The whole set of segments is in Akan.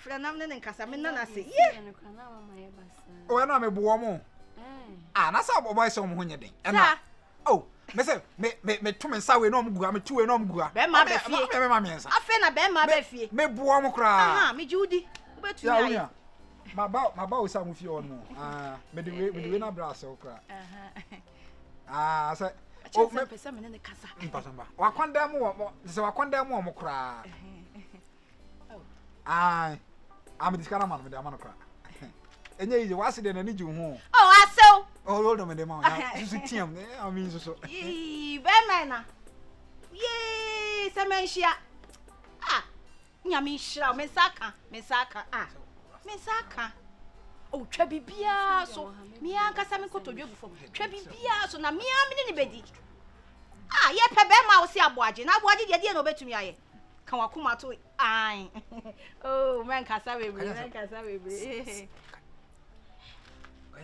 afra nam ne nkasa me nana se ye o na me bo mo na sa boy so mo ho nyeden na oh me say me to me nsa we no mgua me tu we no mgua be ma be fie me ma me nsa afa na be ma be fie me bo mo kra aha me judi obetu na ye ma ba o sa mo fie on mo me de we na bra so kra say o me pese me ne kasa mpasamba wakwanda mo se wakwanda mo kra I'm discovering man with the man cry. And you was it in any June. Oh, I so. Oh, hold on, madam. You see, Tim, I mean, so. Yee, Bemana. Yee, Samenshia. Yamisha, Mesaka, Mesaka. Oh, Trebi Bia, so. Mianka Samiko to you before. Trebi Bia, so na Mia Minibedi. Ye Pebema was here, Boaji. Now, what did you know to me? Kan wakuma to ai oh man kasa we oya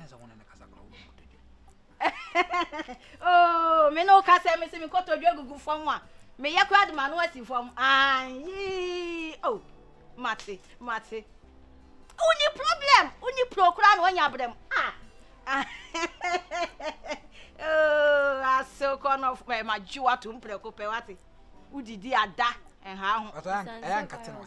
za wona na kasa gro oh me no kasa me se me koto dwagugu fom a me ye kwa de ma no asi fom ai oh mate uni prokura no nya brem oh aso kono ma juwa to mpreko pe wate udidi ada ha ho ayan katena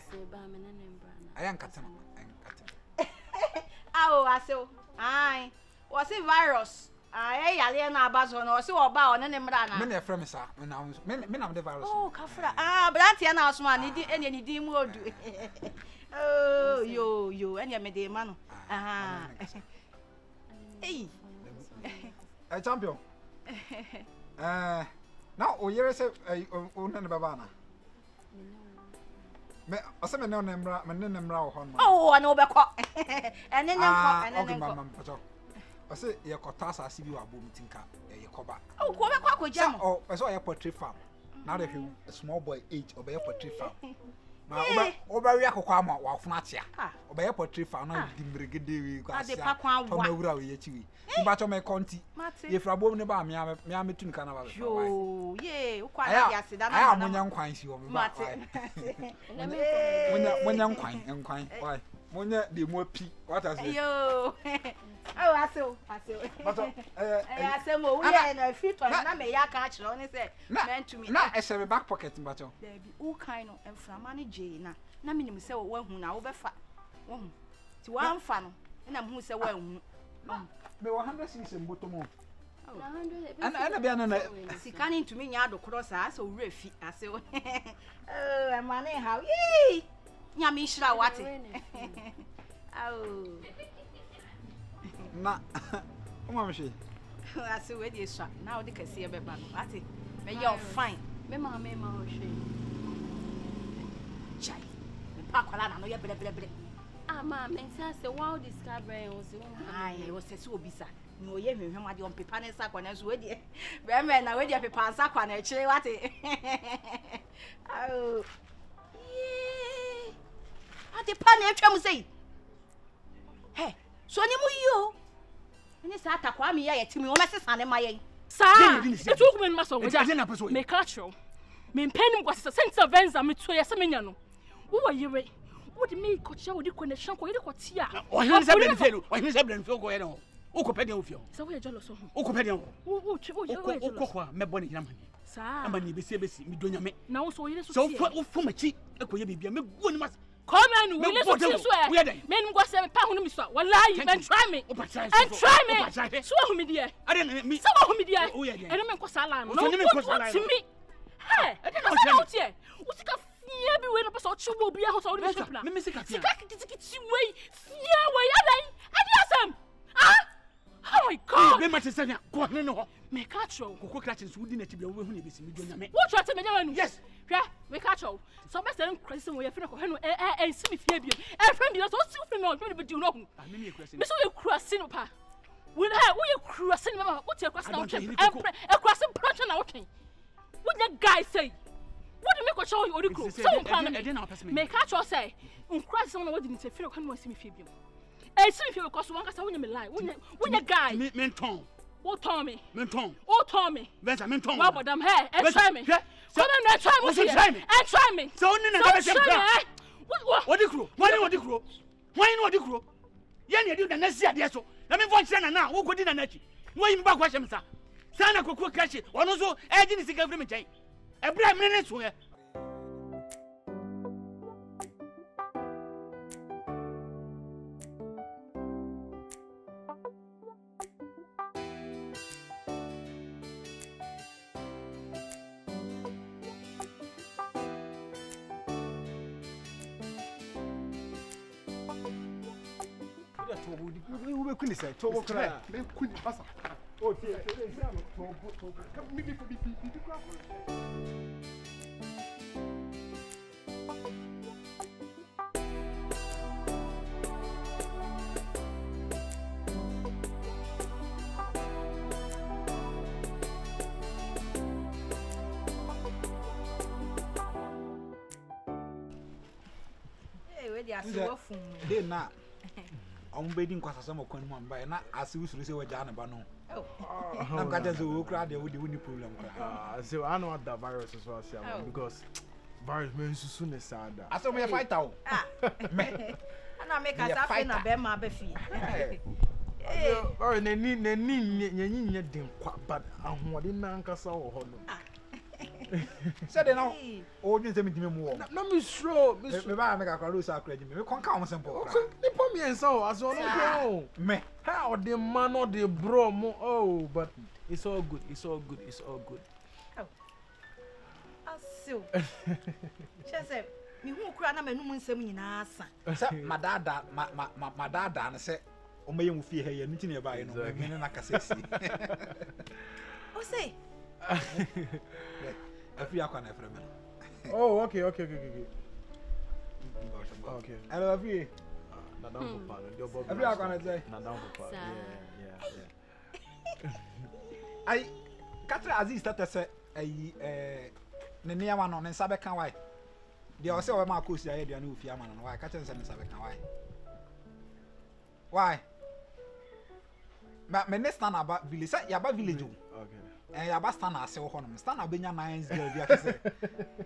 awo aso ai was it virus ai yale na abazo no se oba o ne mra na me na frame sa me na the virus oh kafra brantia na aso ani di ene ni di mu odu oh yo ene me de ma no aha eh champion now o yere se o na baba na me ose me no nemra me ne nemra wo hon oh ana obekọ ene nko ose ye kota asase bi wa bom tinka ye koba oh ko obekọ akogya mo oh ose ye portrait farm na de hwe a small boy age obey portrait farm na obawi akokwa ama wa funa atia obey portrait farm na di mregede wi kwa asia to mawura we ye chiwi ba cho me konti ye fra bom ne ba me ametu nka na ba yo ye ukwa na ya sida na aya munya nkwan si o me ba munya nkwan why munya de mo pi what as yo oh aso but asemo we na fit on na me ya ka kire oni say meant to me na e se back pocket mbacho there be all kind of enframa ne je na minim say wo hu na wo befa wo hu ti wa amfa no na mu say wo hu me 100 cc mboto mo 100 ana bia na sikani to me nya do cross asa wo refi ase oh amane how yi nya mi shira wate oh na uma mshi ase we dey sha na wo de kase e beba no ate me you fine me ma o hwe chai me pa kwala na no ye bre ma me say wow discovery o se ai o se obisa no ye hwehwem ade on pepa ne sakwa na so we dey be me na we dey pepa sakwa na kire wate au ade pa na etwa mu sei he so ni mu yo ni sa atakwa mi ya yetimi o mesesa ne mayen sa etu ku me ma so woja me culture me penim kwasa sense of venza me to yesa menya no wo yire wo de me kocha wo de connection ko yire ko tia o hin se blen feel ko yere ho o ko pede ofio sa wo ye jolo so ho o ko pede ho wo ko ko me boni hina mani sa ama ni besi mi do nyame na wo so yire so so wo fo machi e ko ye bibia me guo ni mas come on we let's do so me num go say pa hu no mi so wallahi men try me so hu me dia me so hu me dia e no me ko sala no so ni me ko sala to me hey e no so tie wo sika fia bi we no person chubo bia ho so wo be shop me sika fia sika kitiki we fia we adan adi asem oh my god be match say ko ne no me catch you ko catch so wudi na tibia we hu na besi mi do nyame wo try to me nyama yes hwa me catch you so be say crazy we feel ko henu si me fia bi e friend bi so si fi me o be di no hu me so we crossing no pa we crossing me what you crossing now e crossing project na okay what the guy say what do me ko show you odikro so plan me catch you say crossing na what didn't say feel ko henu si me fia bi e si me fia because one kasa wonya me lie wonya guy me ton o Tommy menton o Tommy venza menton wa bodam hey and try me come and try me and try me so ni na ka be What the crew? What the crew? Why not the crew? Yan you the next year so. Let me find Sana now. Who could in a net? Why you back question, sir? Sana could catch it. One also agency government. A brand minute where. We couldn't say, Tobo Cry. They couldn't pass. Oh, dear. Maybe for me. Hey, where they are so fun. They not. I'm waiting for some of Conman by not as we say what Jana Bano. I'm got as a crowd there with the winning problem. So I know what the virus is was because virus means soon as sad. I saw me a fight out. And I make us up in a bema befi. Or they need them, but I'm what in Nancasa or Said now, all you tell me more. No, Miss Shro, Miss Rebecca Carusa credit me. We can't come simple. They put me and so as well. Me, how the man or the bro, oh, but it's all good, it's all good, it's all good. Oh, so, she said, me who cry na me no mun sem nyina asa. My dad and say, "O me you fear here, anything you buy, no, me na kasesi." O say, oh, okay. Okay. I love you. I Katra Aziz started say near one on Sabekan why. They also have my course the idea new fiaman and why Katra and Sabekan why? But my next time about village, Yaba village. Okay. And Yaba stand as so honum, stand up in your minds,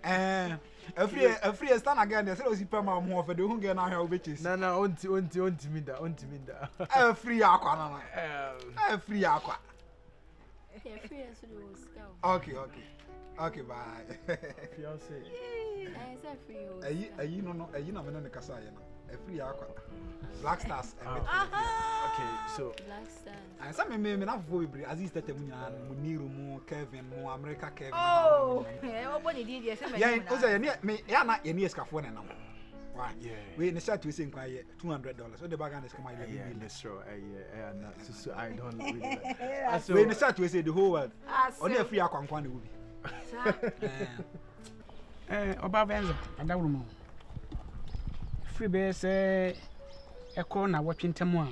and a free stand again. There's always perma more for the who get now bitches. No, on me that. A free aqua, a free aqua. Okay, bye. Fiance. You know, in the Casaya. A free aqua. Black stars. Okay, so Black stars. And some men have void as is that Muniru, more Kevin, more America Kevin. oh, nobody did yes. Yeah, me, yeah, not any escafone now. Why? Yeah, we in the chat we saying $200. So the bag is coming. Yeah, that's true. So I don't really like. So in the chat we say the whole world. Only a free aqua will be. Oba Benzo, Adawumo. Free base a corner watching Tamwa.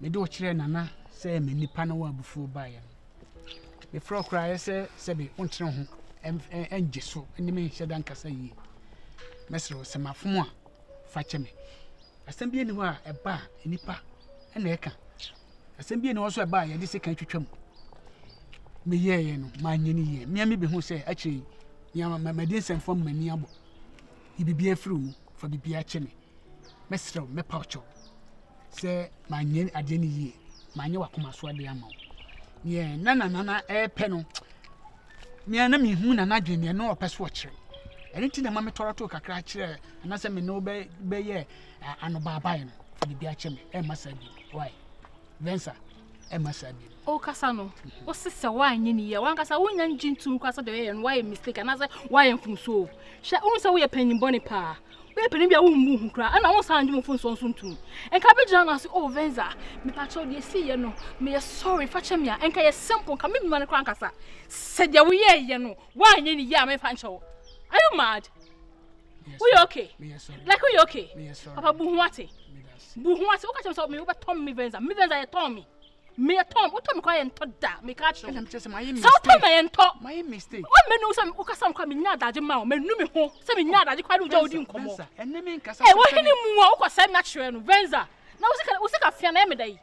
Me do chire nana say me nipa no wa bufu baye. Me fro cry say be onchire ho enje so eni me hye dan kasa yi. Mesro se mafomo a fa che me. Asem bi eni ho a eba nipa na eka. Asem bi eni wo so eba ye de se kan twetwam. Me ye no ma nyeni ye. Me be hu say akiri nyama ma de nsem fom mani abo. Ibibia fru mu fa bibia che me. Mesro me paucho. Say my name adeni ye my nye wakoma so ade ama ye nana peno me ana me hu na nadwene no opeso kire anything na mame toro to kakra kire na say me no be ye ano baba ye no de bia che me e masabi why vensa e masabi o kasa no o sese wa nye ni ye wan kasa wonya njintu kwasa de ye no why mistake na say why mfumso hwe unu say wo ye panyimboni pa we peni bia wo mu hu kra ana wo san dwum fun so ntum enka be jira na say oh venza me pa cho de see ye no me sorry fa che me a enka ye simple ka me man kra nkasa se de wo ye no wa nye ni ye a me fa ncho are you mad? We okay? Like we okay? Papa bu hu ate wo ka chem so me wo be tom me venza ye tom me a tom what tom kwa ye nto da me ka cho I'm just my mistake. So tom me nto my mistake. O me no say o ka sam kwa me nya daje ma o me nu me ho say me nya daje kwa do ja odi nkomo enne me nkasa eh wo hini mu a wo kwa say na chere no venza na wo sika fia na me dai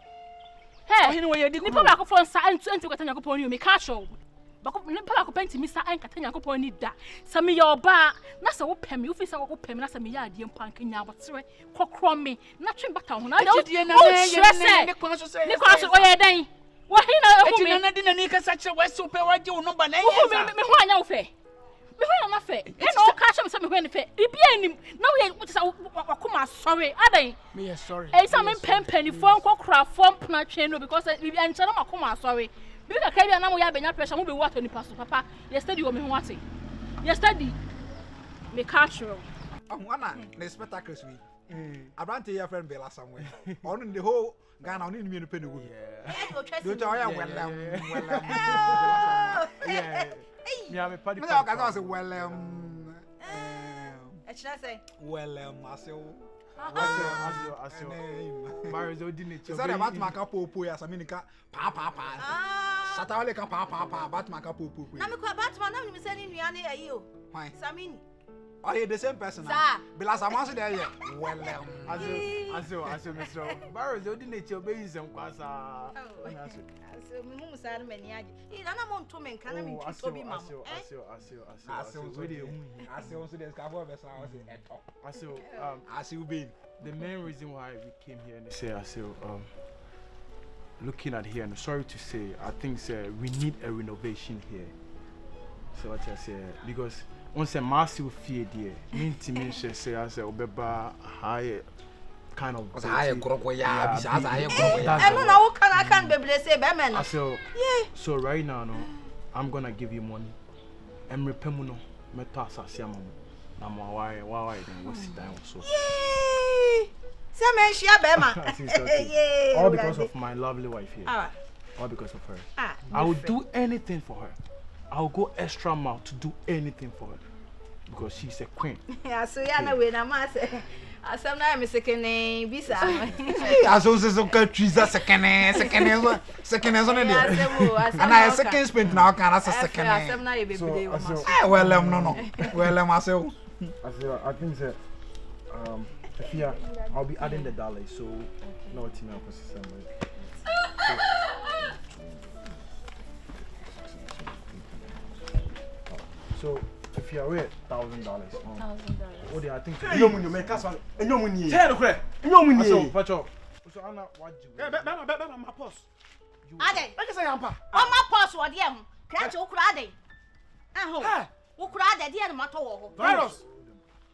hey hini wo ye di ni pa ba ko fon sa antu kwata nya ko pon ni me ka cho bako pala ko penti mi sa en katanya ko pon ni da sa me yo ba na sa wo pem wo fi sa wo pem na sa me ya ade mpanka nya abotre kokro me na twen bata ho na de ne kwa so oye dan wo hi na hu me na de na ni ka sa kire wa so pe wa je wo number na me ho anya wo fe me ho na fe e no ka sha me sa me ho ni fe bibi anim na wo sa wakoma sorry adan me sorry e sa me pempani fo kokra fo mpna twen no because bibi ancha na makoma sorry bibi ka bia na mo ya benya pressure mo be wato ni paso papa yesterday wo me ho ate yesterday me catch you ahwana na spectacles we Abrante your friend Bella somewhere on in the whole Ghana on in the penny wood don't I well yeah me party I say well say myself Mario Odini is that about my capo as a minica papa Satale papa Batman capo na me kwa Batman na me say ni nuane ayi o why Samini are you the same person Bella Samanso there well Aso Mr. Mario Odini obey some kwasa aso me hu musa na mani age e na mo nto me nka na me nto bi ma the main reason why we came here and say looking at here and sorry to say I think we need a renovation here so what I say because once a massive fear there mean to me say as obeba high kind of high groko ya bisa high groko ya I know how can beble say be men so right now no I'm gonna give you money and repemu no meto asase amamu na mo why then we sit down so all because of my lovely wife here all because of her I will do anything for her I will go extra mile to do anything for her because she's a queen yeah so ya na we na ma say asem na me second visa aso so countries second so na there and I second spent now can as second asem na ye be dey well no well myself I think I'll be adding the dollars so no team up so if you are aware $1,000 what do I think you make us one you money tell the so Anna what you my boss ade like say ampa o ma boss wo de am kra che ukura ade aho ukura ade de na mato wo ho virus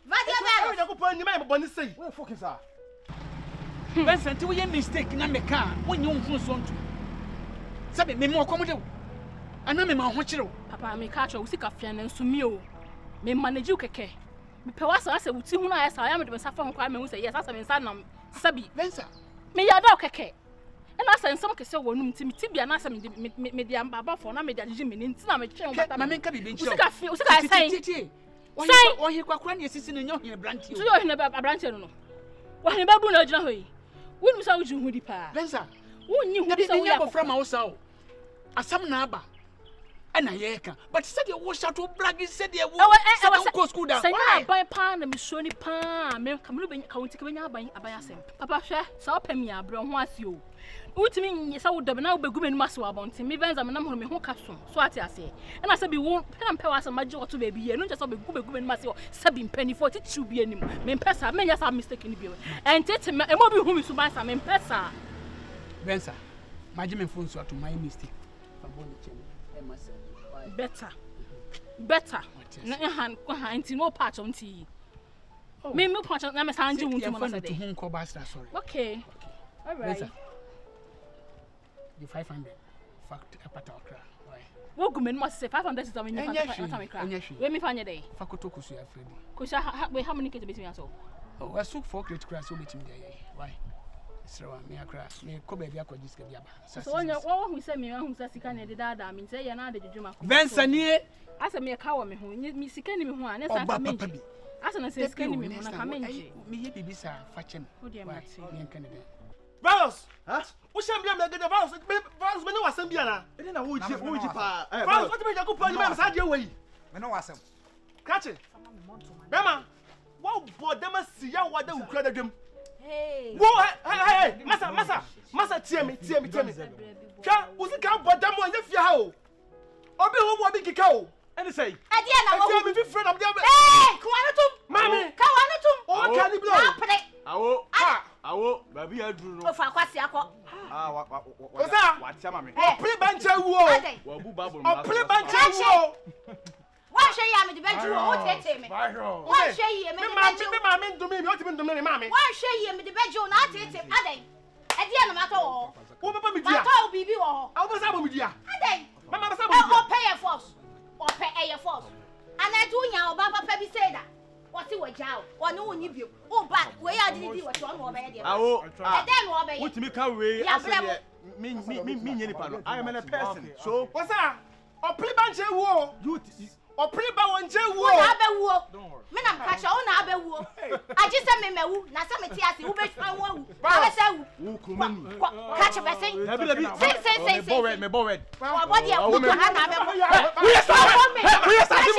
virus you go pon ni my boni say we focus ah Vincent we your mistake na me ka when you fun so ntu sabe me mo komo de ana me ma ho kire papa me ka cho usika fian na nso mi o me manage keke me pe wasa asa wuti hu na ya sa ya me de safa ho kwa me hu say yes asa me nsa nam sabi Vincent me ya da keke and I said, some kese won't Tibia and I said, me amba for na me Jimmy, and I'm a child. Mamma can be saying, or he quack your sister in your branch. You are never a branch. No, what about no joy? When was out you would depart? Vincent, who knew what from our soul? A some naba. And I yeka, but said you wash out to brag, said you was school down. I buy pan and Miss Shoni Pan, may come living county by Abayasem. Papa, so pay me a brown was you. What mean yes, I would have now be good in Masso about me, Vans and Mamma who capsule, so I say. And I said, we won't pen and pass my jaw to baby, and not just be good in Masso, Sabin penny for it should be any men pesa, may just have mistaken you. And take him a mobile whom is to buy some in pesa. Bensa, my Jimmy phone so to my mistake. Better. No patch on tea. Me patch on my hand. You want to home call basta, sorry. Okay. All right. You 500. Fact a patokra. What woman must say 500 is when you let me find a day. Fakotoku, you are Freddy. Because how many kids between us all? Oh, I took 4 critical so between day. Why? So me across me ko baby akogis ke biaba so when who say me who say sika na de dada me say ya na de djuma Vincent nie asa me ka wo me ho me sika ni me ho na sa ka me asa na say sika ni me ho na ka me nje me ye bibi sa fa chem wo de ma ti me nka ne de Valos wo sham bia me de Valos me no wasam bia na e na wo ji pa Valos what me jago pa ni me sa je we me no wasam catch it bema wo bo dem si ya wo da ukura da dwem. Hey. Whoa, hey, massa, tear me. Twa, usi kan bodam o ye fia ha o. Obi who will be kikao. Any say? Adia na wo. Me friend am there. Eh, Kwanatum. Mami. Kwanatum. O can blow. Apre. Awo. Awo. Baby adru no. O fa kwasi akọ. What ya mami? O pre bancha wu o. Wo bu Bible. O pre bancha wu o. Wa hwe ya me de beju o tete me. Wa hwe ye me de beju. Me mami ndumi me o ti me ndumi me mami. Wa hwe ye me de beju na tete adan. Adia na mato wo. Wo baba me dia. Mato bibi wo. Awo basa bo me dia. Adan. Mama basa bo me dia. O pay your force. O pay your force. Ana tu nya o ba papa bi say that. What you jao? One who ni bio. Oh, but where are the what you want to be? Awo. Then what be? What me can we? Me any pano. I am a person. So what's that? O pre bancha wu o. You o pre ba wonche wu o. Na be wu. Me na mkacha o na be wu. Aji se me mewu na se me ti ase wo be twan wo wu. Na se wu. Wu kumani. Catch be say. Say. Me bored. Wa body e ku ha na be. We are starting. We are starting.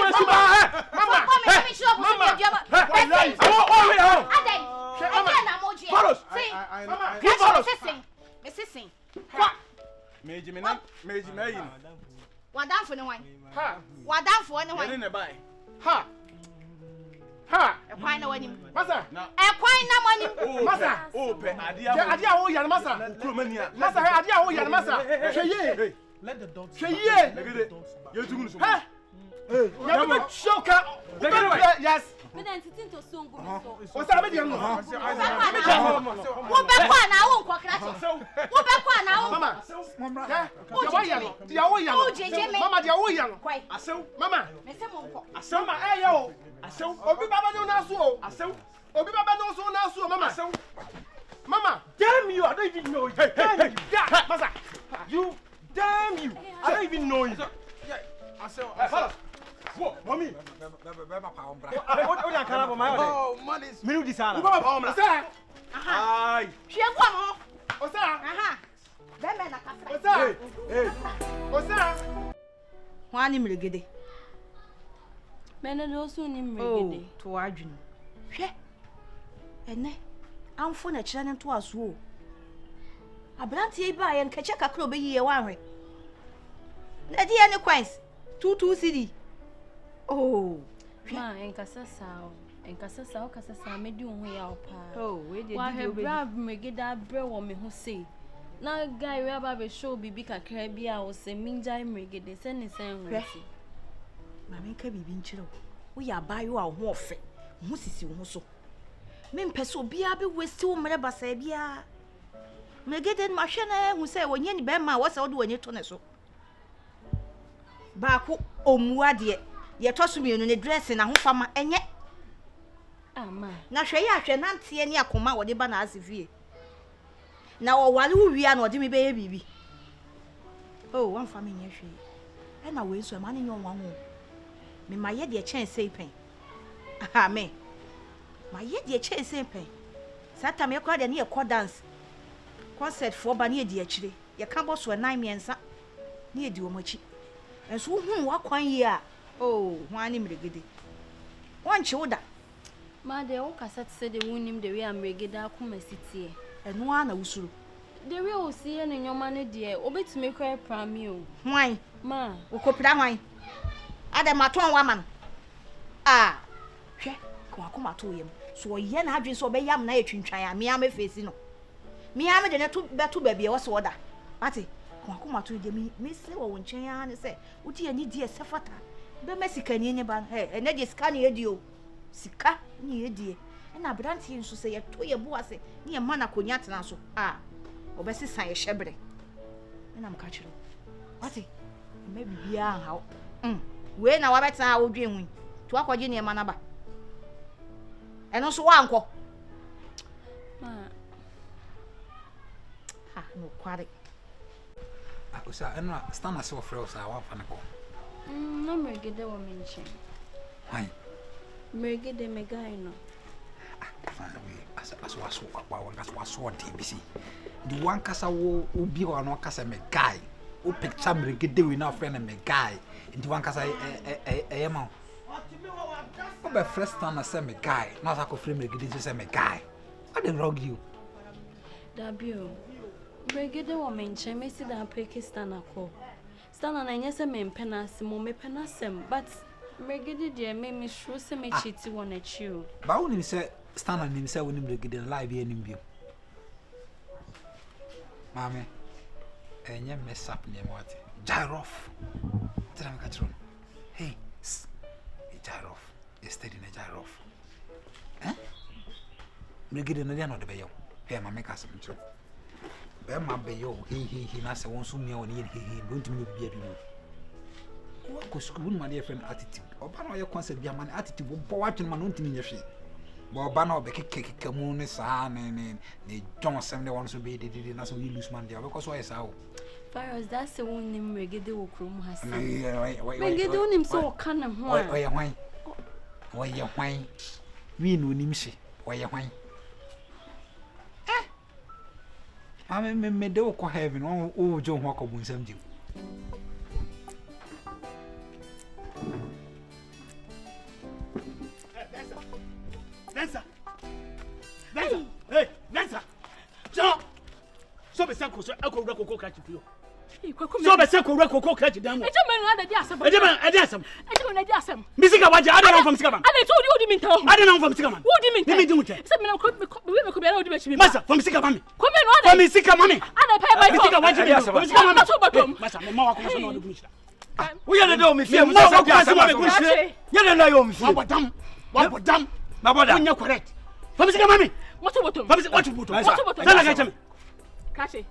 Mama. Let me show you the job. Adai na moji. Follow. Mama. Missing. Meji me yin. Wadan for no one. Ha. Wadan for no Where one. in buy? Ha. E kwai na wani. Masa. E kwai na wani. Masa. Oh, pe adia wo yan masa. Kromania. Masa adia wo yan masa. Hweye. Let the dogs. Hweye. You too so. Ha. Ya be shoka. Yes. Me na ntitin to so ngo me so. O sa be dia no. Wo be kwa na wo nkokra che. Wo be kwa na wo. Mama. Dia wo yan. Mama dia wo yan. Kwai. Asew. Mama. Me se mo nko. Asew ma eh yo. Asew. Obi baba no na so o. Asew. Obi baba no so na so mama. Asew. Mama. Damn you! I don't even know you. Hey. Yeah, Masa. You damn you! I don't even know you. I said, what, mommy? Oh, money. Minu di sana. Uba pa omla. Sa. Ai. Hwe kwa mo. Osa. Aha. Be me na kafra. Osa. Hey. Osa. Wani mregede. Me na do so ni mregede. Oh, to adwunu. Hwe. Ene. Amfo na kire ne to aso o. Abrantie ba ye nkache kakra obeyiye wanhwe. Na di ene coins 22 cedi. Oh. Ma enkasa sao kasa sa me di ho ya opa. Oh, we dey wa do he obeyi. bra mregeda bre wo me ho sei. Na guy we aba be show bibi kakra bi a wo se minjai mregede se ne sen ho ti. Ma me nka bibi nkyere wo. Wo ya bayo a ho ofe. Ho sisi wo so. Me mpese obi a be westi wo mre basa bia. Mregede ma hwe na hu se wo nye ni be ma wo se wo de wani to ne so. Baako omuade ye to so mienu ne dress na ho fama enye Ama na hwe ye ahwe nante ne akoma wo de ba na asifie na wo wale wo wia na wo de me be ye bibi oh wan fama nye hwe e na we so ma ne nyon wan ho me ma ye de chen sei pen amen ma ye de chen sei pen sata me kwa de ne ye ko dance concert for ba ne ye de akire ye ka bo so 9 miensa ne ye di wo machi enso hu wa kwan yi a oh hwani mregede wonche woda ma de wo kasa tse de wunim de we amregeda akoma sitie eno ana wusuru de we o sie ne nyoma ne de obetime kra prami o hwan ma ukopira hwan ada maton wa man ah hwe ko akoma to yem so ye na adwen so obeyam na etwintwan a me am face no me am de ne to beto ba bia wo so woda ate ko akoma to de me se wo nchen ya ne se uti ani die sefata be mesika ni nye ba he ene de sika ni edi o sika ni edi e na branti nso se ye to ye bo ase ni ye mana konya tena so ah obesi san ye hyebre e na mka kire ate me bibia ha we na wa beta wo dwen hu to akwaje ni e mana ba eno so wa anko ma ha no kware Osa eno stand as of friends I want fanako. no mregede wo menche Why? mregede me guy no Fine we as was DBC. The one kasa wo obi wa no kasa me guy. O picture mregede we na friend me guy. The one kasa ma. O be first stand as me guy. Not ako frame mregede to say me guy. What the wrong you? Dabio mregede wo menche me si da Pakistan akọ stand on any some penasimo, me penasem, but Megidi dear made me sure some cheaty one at you. But only say stand on himself when him get live here in view. Mammy, and you mess up near what? Gyroff. Tell him, Catron. Hey, gyroff. You're steady in a gyroff. Eh? Megidi and the other bayo. Here, my make us some trouble. Bema bayo, he, Nasa won't soon me on he, don't me be a what could school my dear friend attitude? Or banner your concept, your man attitude, but watching my own in your shit. Well, banner be kick moon, son, and they don't send the ones who be did it, so we lose man there because why is how? Fires, that's the one name Regado Crum has. Regado him so kind of why you whine? We know Nimshi, why you whine? I mean, me do co heaven, oh, John Walker won't send you. Hey, Nansa! So, be Sanko, I could record catch you. So, be Sanko record catch them. I don't know. Missika, what I don't know from Scaman. And I told you what you mean. I don't know from Scaman. What do you mean? Let me do it. Massa, from Sika Mammy. Come in, from Sika Mammy. And I pay my Missika, what you mean? Massa, Mamma, we are the dome. If you're what dumb? My brother, you're correct. From Sika Mammy. What you put? Catch it.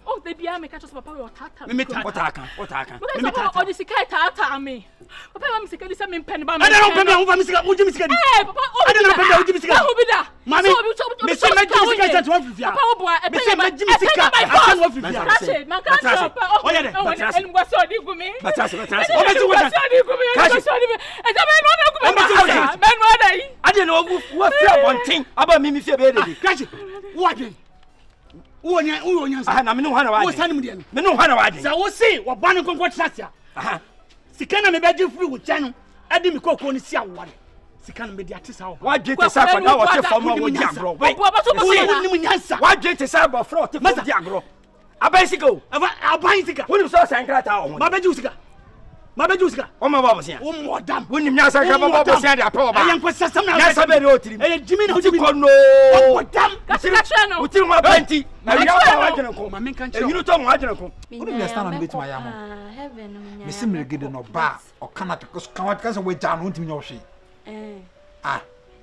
Oh, they be me catch us papa or tata. What I can. Or the sky tata me. Papa am sick of some pen. I don't know over Mr. Would you miss it? I don't know how to miss it. Mammy, Mr. Magic to one. Papa boy, I think my Jimmy catch it. My catch up. Oh, yeah, and what's all you with me? But that's what I didn't know what one thing about me, Mr. Baby. Catch it. What? Who I mean, what's happening? No, I will see what Banner Conquest. Sikana me beji free with channel. Edi mi koko ni sia wale. Sikana me di atisa ho. Wa dwete sa fa na wo te fam wo di agro. Wait. Wo ni mu nyansa. Wa dwete sa ba fro te fam di agro. Abai sika o. Abai sika. Wo ni so sankrata ho. Ma beji sika. O ma ba bo sia. O mo dam. Wo ni nyansa ka ba bo sia di apo ba. Ayan ko sasam na. Nyansa be re o tiri. Eh jimi na o ko no. O dam. Ka no. O tiri ma penti. Na ya ba wa jene ko. Ma men kan chiro. You to mo wa jene ko. Wo ni understand am bit my yam. Heaven. Me sim regede no ba. O kana because kan what can we jam no ntimi nyohwe.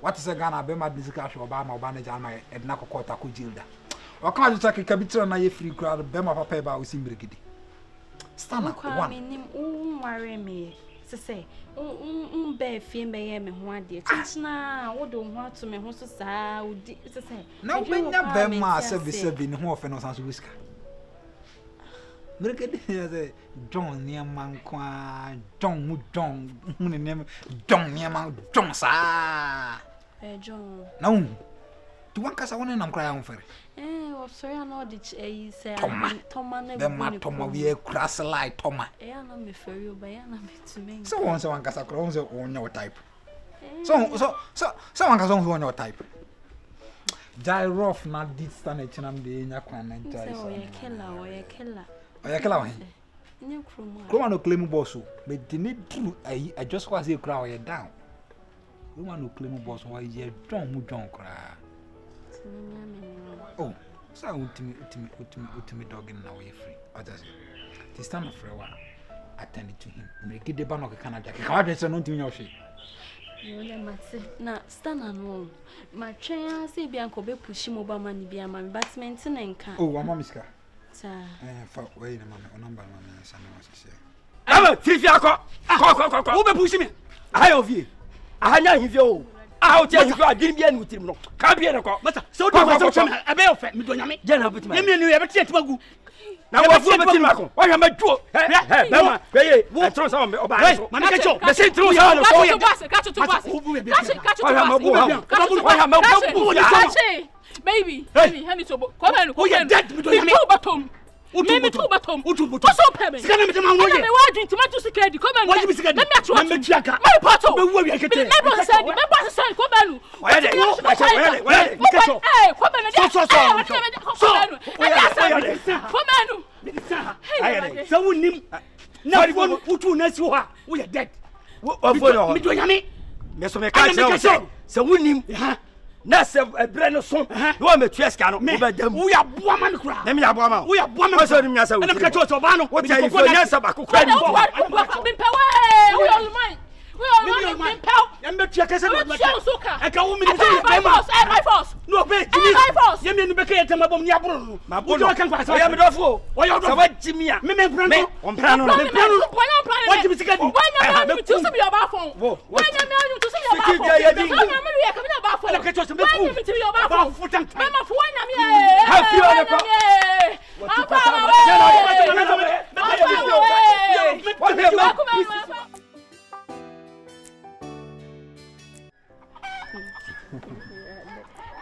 What is a Ghana be ma disika hwe oba ma oba na jam ma edna kokota ko jilda. O kan ju take ka bitira na ye free crowd be ma papa ba o sim regede. Stand up one. Minim worry me. Say, be fie me ye me ho ade. Chichina, wo do ho to me ho so saa, wo di say. Na wo benya be ma sebi ni ho ofe no sanso whisker. Regede say John near man kwa, John mu John, hu ne name John near man John sa. John. Na tu wan kasa wona nam kra ya mfere. Sorry, I know the say Toma na Toma we crass light Toma. Na me for you, but na me to me. So one kasa kra on your type. So one kasa on your type. Jai rough na dit stand e chinam de nya kwan na ntai. So ye killer. Oya killer wan. Nya kroma. Kroma no claim boss o. Me dini true I just was say kra o down. Kroma no claim boss o ye don mu don kra. Oh, so ultimate dog in now free. Others. This time of Frewa attended to him. Make it the ban of Canada. Can't just not in your shape. Na stand alone. My chair say Bianco be pushing over money be a man, but maintain can. Oh, one mamiska. Wait a moment, number one, son was to say. I'm Fifiako. Who be pushing me? I of you. I know you. I'll tell you, I didn't be with him. No, can't be a cop. But so do I be offended. Me don't me. General, but me you ever take Magu. Now what's the matter? Why am I true? Hey, Mama, hey, I throw some about Mamma. The same through your house. Catch it. Baby, hand it over. Come on, who you dead? Maybe two batom. What's up, Pemmy? Scan me, I'm going to tomato security. Come on, let me get my pato. Never said, come on. So, na phone utu na si ho a wo ye dead wo phone ho me do nyame me so me ka che se wonim na se ebre no so wo me tua ska no wo ba dam wo ya boa ma me kura na me ya boa ma wo ya boa ma so nim nya sa wo na me ka che o ba no wo ta ifo nya sa ba ko kura ni bo me pewe we all mine me pew ya me tua kese me tua suka e ka wo me ni my force no be jimi ye me ni be ka ye tema bom ni abro no ma bo no o ya me dofo o ya do sa wa jimi a me brano on brano what you say why na me to see your ba phone why na me to see your ba phone me we come na ba phone na ka che so me why na me to your ba phone futan me ma phone na me have you on the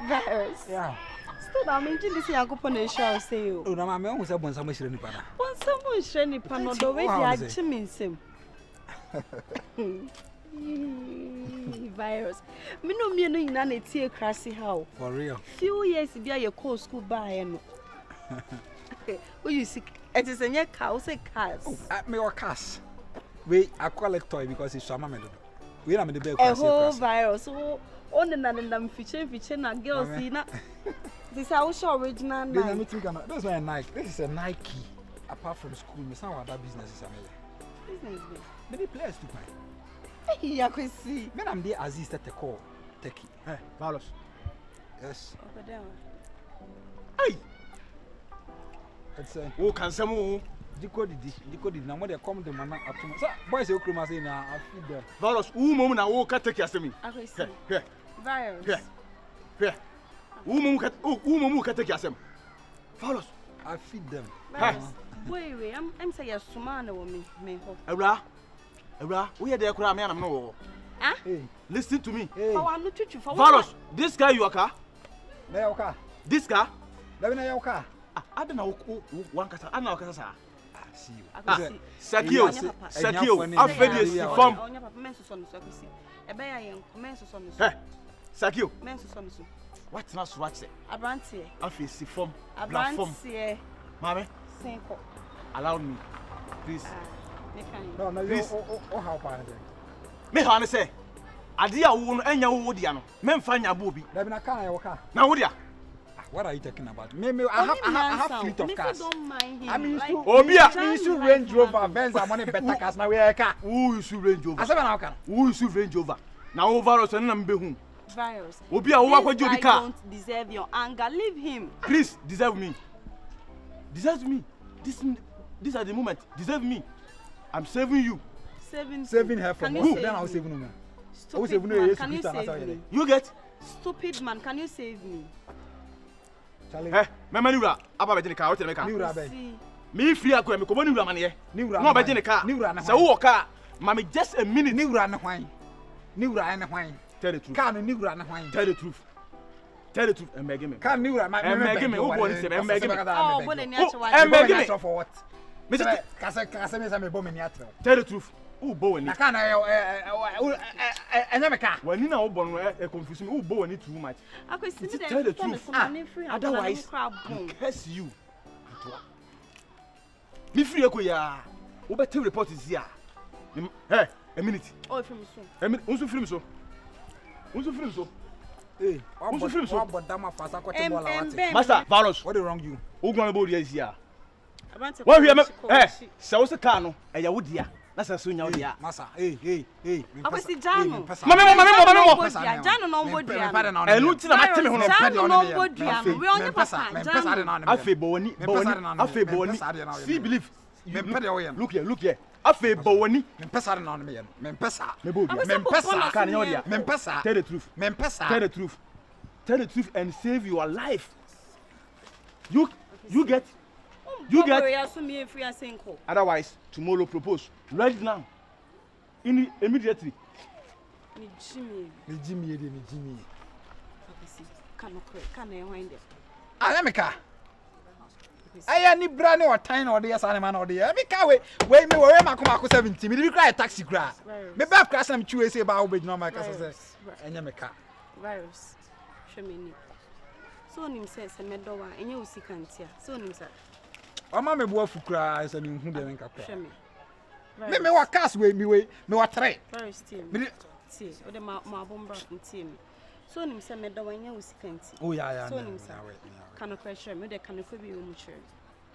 Virus. Yeah. Still, I'm enjoying this young couple in show. Say you. Oh, na mama, I want to say one shire ni pana. One someone shiny pan the way they are chiming sim. Virus. Me no me no ina na tie crashy how. For real. Few years bia your call school buy no. Who you see? It is a new car. Say cars. Oh, me or cars. We I call it toy because it's shama me do. We na me the bell a whole virus. So on the feature na girls see na. This is our original Nike. That's why Nike. This is a Nike. Apart from school, me some other businesses are Business. many players to buy. Hey, I can see. Men am there Aziz that call Techie. Hey, Carlos. Yes. Over there. Hey. It's Oh, can some decoded. Now, when they come, the man up to me. So, boys, you come say now, I feed them. Carlos, who mum na wo ka take us me. I can see. Here. Virus. Here. Who mum ka take us em. Carlos, I feed them. Virus. Wait, I'm saying yes, man, woman, me hope. Ebra, we are there kura me anam no. Ah? Hey. Listen to me. Hey. Oh, I'm not touching for. Carlos, this guy your car? Na your car. This car? Let me know your car. I don't know one kasa. I know kasa. See you. I can see. Sakio, afedi si form. Onya papa men so no so akisi. Ebe ya yen men so no so. Hey. Sakio. Men so no so. What na so what say? Abrantie. Afedi si form. Platform. Abrantie. Mame, Senko. allow me. Please. No, Please. Oh, how far is it? Me ha ne say. Ade a wo no enya wo dia no. Me mfa nya bo bi. Let me know your car. Na wo dia. What are you talking about? Me, I have fleet of cars. Don't mind him. I mean, Obia. Range Rover, Benz, and money better cars. Now we are a car. Who is Range Rover? I said, now can. Who is Range Rover? Now over us and na mbe hu. Virus. Obia, who wa kwaji odi car? Don't deserve your anger. Leave him. Please, deserve me. Deserve me. This at the moment. Deserve me. I'm saving you. Saving her from who? Then I'll save you. Stupid man, can you save me? You get? Stupid man, can you save me? Eh, mama niura, aba be jini car, o tell me car. Niura be. Me free akura me ko bo niura mane ye. Niura. No be jini car. Niura na. Say wo car, mama just a minute. Niura na hwan. Niura na hwan. Tell the truth. Car no niura na hwan. Tell the truth. Tell the truth. And beg me. Car niura ma. Beg me. Who born say beg me. Oh, but then you Beg me. For what? Me say kasa me say me bo me ni atre. tell the truth. Who bo ni? Na car na enya me car. Wani na wo born confuse me. Who bo ni too much. I could see that. Tell the truth. Otherwise, curse you. Me free ekoya. Wo better report is here. Hey, a minute. Oh, from so. A minute. Unso film so. Unso film so. Hey, Unso film so. What dama fast akoti bola wate. Master, Valos. What wrong you? Who gonna be here here? What we am eh, se wo se car no, e ya wo dia. Na se so nya wo dia. Masa, hey. Akwesi Jano. Mama. Jano no bodia. Enu ti na ma teme ho no. Jano no bodia. We only papa. Afe bowani. Afe bowani. See believe. Look here. Afe bowani. Mempesa na no me. Mempesa. Mempesa kan nya dia. Mempesa. Tell the truth. Mempesa. Tell the truth and save your life. You get. Otherwise, tomorrow propose. Right now. Immediately. Me Jimmy. Alemeka. Aya ni bra ne otan na ode yesa ne ma na ode ya. Meka we me worry makoma ko 70. Me dey cry taxi cry. Me ba crash na me chiwe say ba wo be no ma ka say. Enya meka. Virus. Show me ni. So nim say me do wa enye usika ntia. So nim say Mama me bo afukura esa ni hu de nka kwa. Me wa cast we wa three. Very still. See, o de ma bomba team. So nim se me do wanya usikanti. Oh yeah. So nim se. Can pressure me de can be mu sure.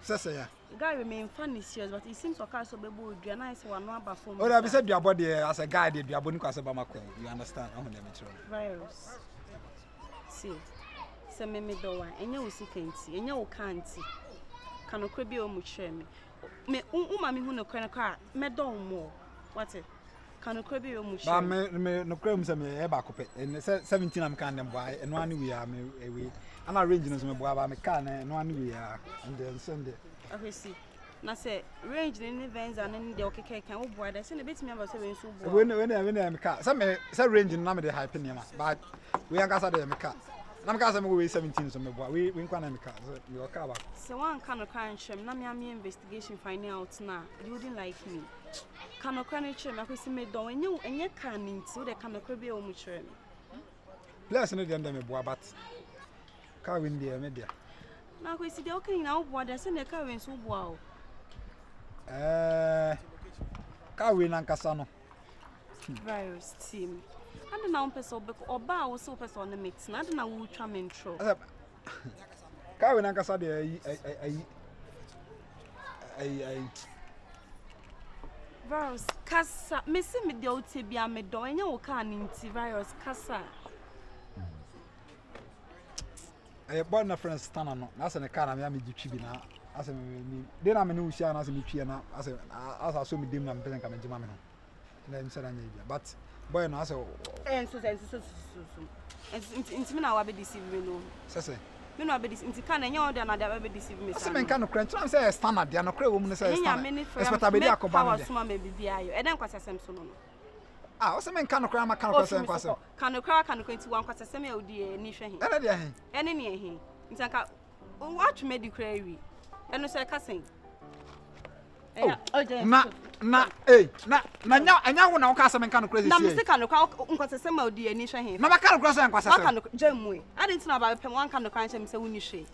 Sese ya. Guy remain funny serious, but it seems okay so be bold. You na say one no aba phone. Oh, I said duabo there as a guy there duabo ni kwase ba makọ. You understand? I want them to. Virus. See. Se me do wan enya usikanti, enya ukanti. Can be mu sure me uma me hu no kra me do mo. What it? Can be mu sure. Ba me no kra mu se me e ba kope. 17 am kan dem boy. Eno ani we am we. Ana range no so me boy ba me car na eno ani we ya. And then Sunday. Okay, see. Na say range ni events and ni de okeke kan wo boy da say na betimi aba say we nso boy. When me car. Say range no na me de hype ni ma. But we an kasa de me car. Na me kasa me we 17 so me boy. We nkwa na me car. So me o car ba. Say one kan kan chem na me am investigation finding out na you wouldn't like me. Kan kan chem akwesi me don enye kan nti de kan be o mu chem. Plus no de me boy but car win there me there. Na akwesi de okay na wo boy da say na car win so boy o. Car win an kasa no. Virus team. And now person oba wo so person na meet na na wo twa me intro. Car win an kasa de Virus kasa me se me de o te bia me do enya wo car nti virus kasa. Boy na friends stand no. Na se ne car na me gitwi bi na ase me de na me no usia na ase me twie na ase so me dem na me pesen ka me jima me no. Na me say na nya but boy no ase so inti na wa be deceive me no. Sese. Me no be deceive inti kan enya o de na de be deceive me. Ase me kan no crunch na say standard ya no kra wo mu no say standard. Expect be dey akoba no. Wa suma me bibia ayo. E den kwasesem so no. Ose me kan no kra ma kan kwasem kwasem. Kan no kra kan no kwenti wan kwasesem e odi ni hwe hin. Ene de hin. Ene ni hin. Nti anka what me di kra wi. Eno say kasen. Na anya wo na wo ka se me kan no crazy na me se kan no kwa nkwasesem ma odi ni hwe hin. Na ba kan no kwasem kwasem. Wa kan no jamu e. Ade ntina ba pem wan kan no kran se wo ni hwe.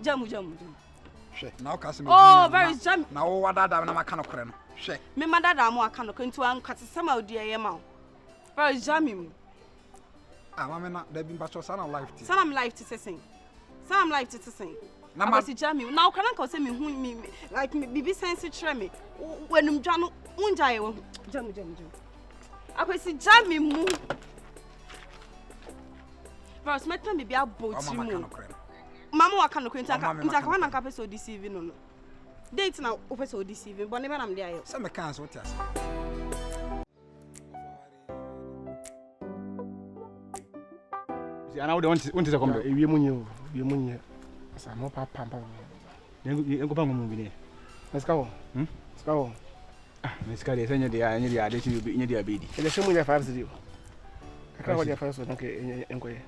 Jamu. Hwe na wo ka se me. Oh, very jam. Na wo wadada na ma kan no kra no. Hwe. Me madada mo aka no kwantu an kwasesem ma odi ye ma. Very jamu. Mama na da bi mbacho sana life ti. Sana life ti sesen. Sana life ti sesen. Na ma si jamu. Na ukana ka se me hu me like me bibi sense kire me. Wenum dwa no unja ye wo. Jamu. Akwesi jamu mu. First metra me bia boti mu. Mama waka no kwenta ka nta na ka peso deceive no. Date na o peso deceive but ne be na me dey ayo. Se me kan so tias. Ana wo de won ti se kom do ewie munye asa mo papa nengo ba ngomu bi ne ska wo ska de senya de anya de ade ti nya de abedi ele se munye 5 cedi ka wo de 5 so na ke enkoye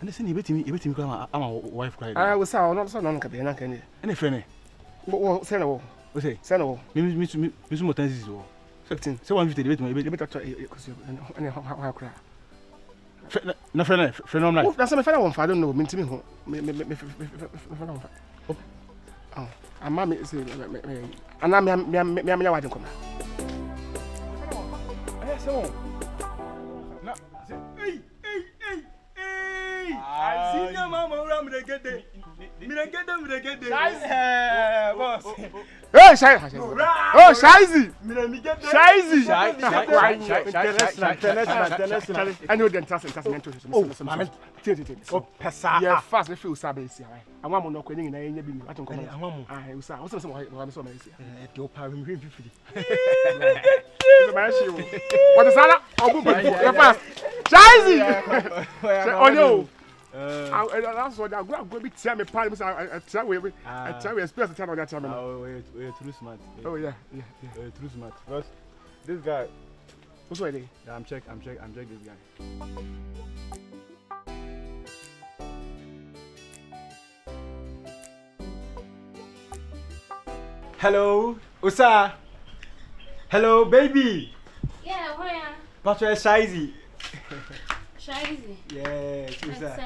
ana se ni betimi kwa ama wife kwa wo sa no so no ka be na ka ni ene fe ne wo se na wo se na wo mi su motanzi wo 15 se 150 de betimi be ta ko si ene ha kra na friend no like na se me fana won fa don't know me ntimi ho me fana won fa oh ama me se ana me wadin koma se won na ei Sina mama ura mregede boss hey shai oh shaizi shaizi I know the interest oh pesa yeah fast if you sabe sia anwa mo no kwa nyina enya bi mi aton ko anwa mo ah you say wo so ma sia do pa mi fifiri my shoe what is that obu ba fast shaizi onyo that's what I go be tell me part I try we experience the time on that time oh you're too smart oh yeah you're too smart because this guy what's why they I'm check this guy hello Usa hello baby Yeah, where? Pastor Shaizi Shaizi. yes Usa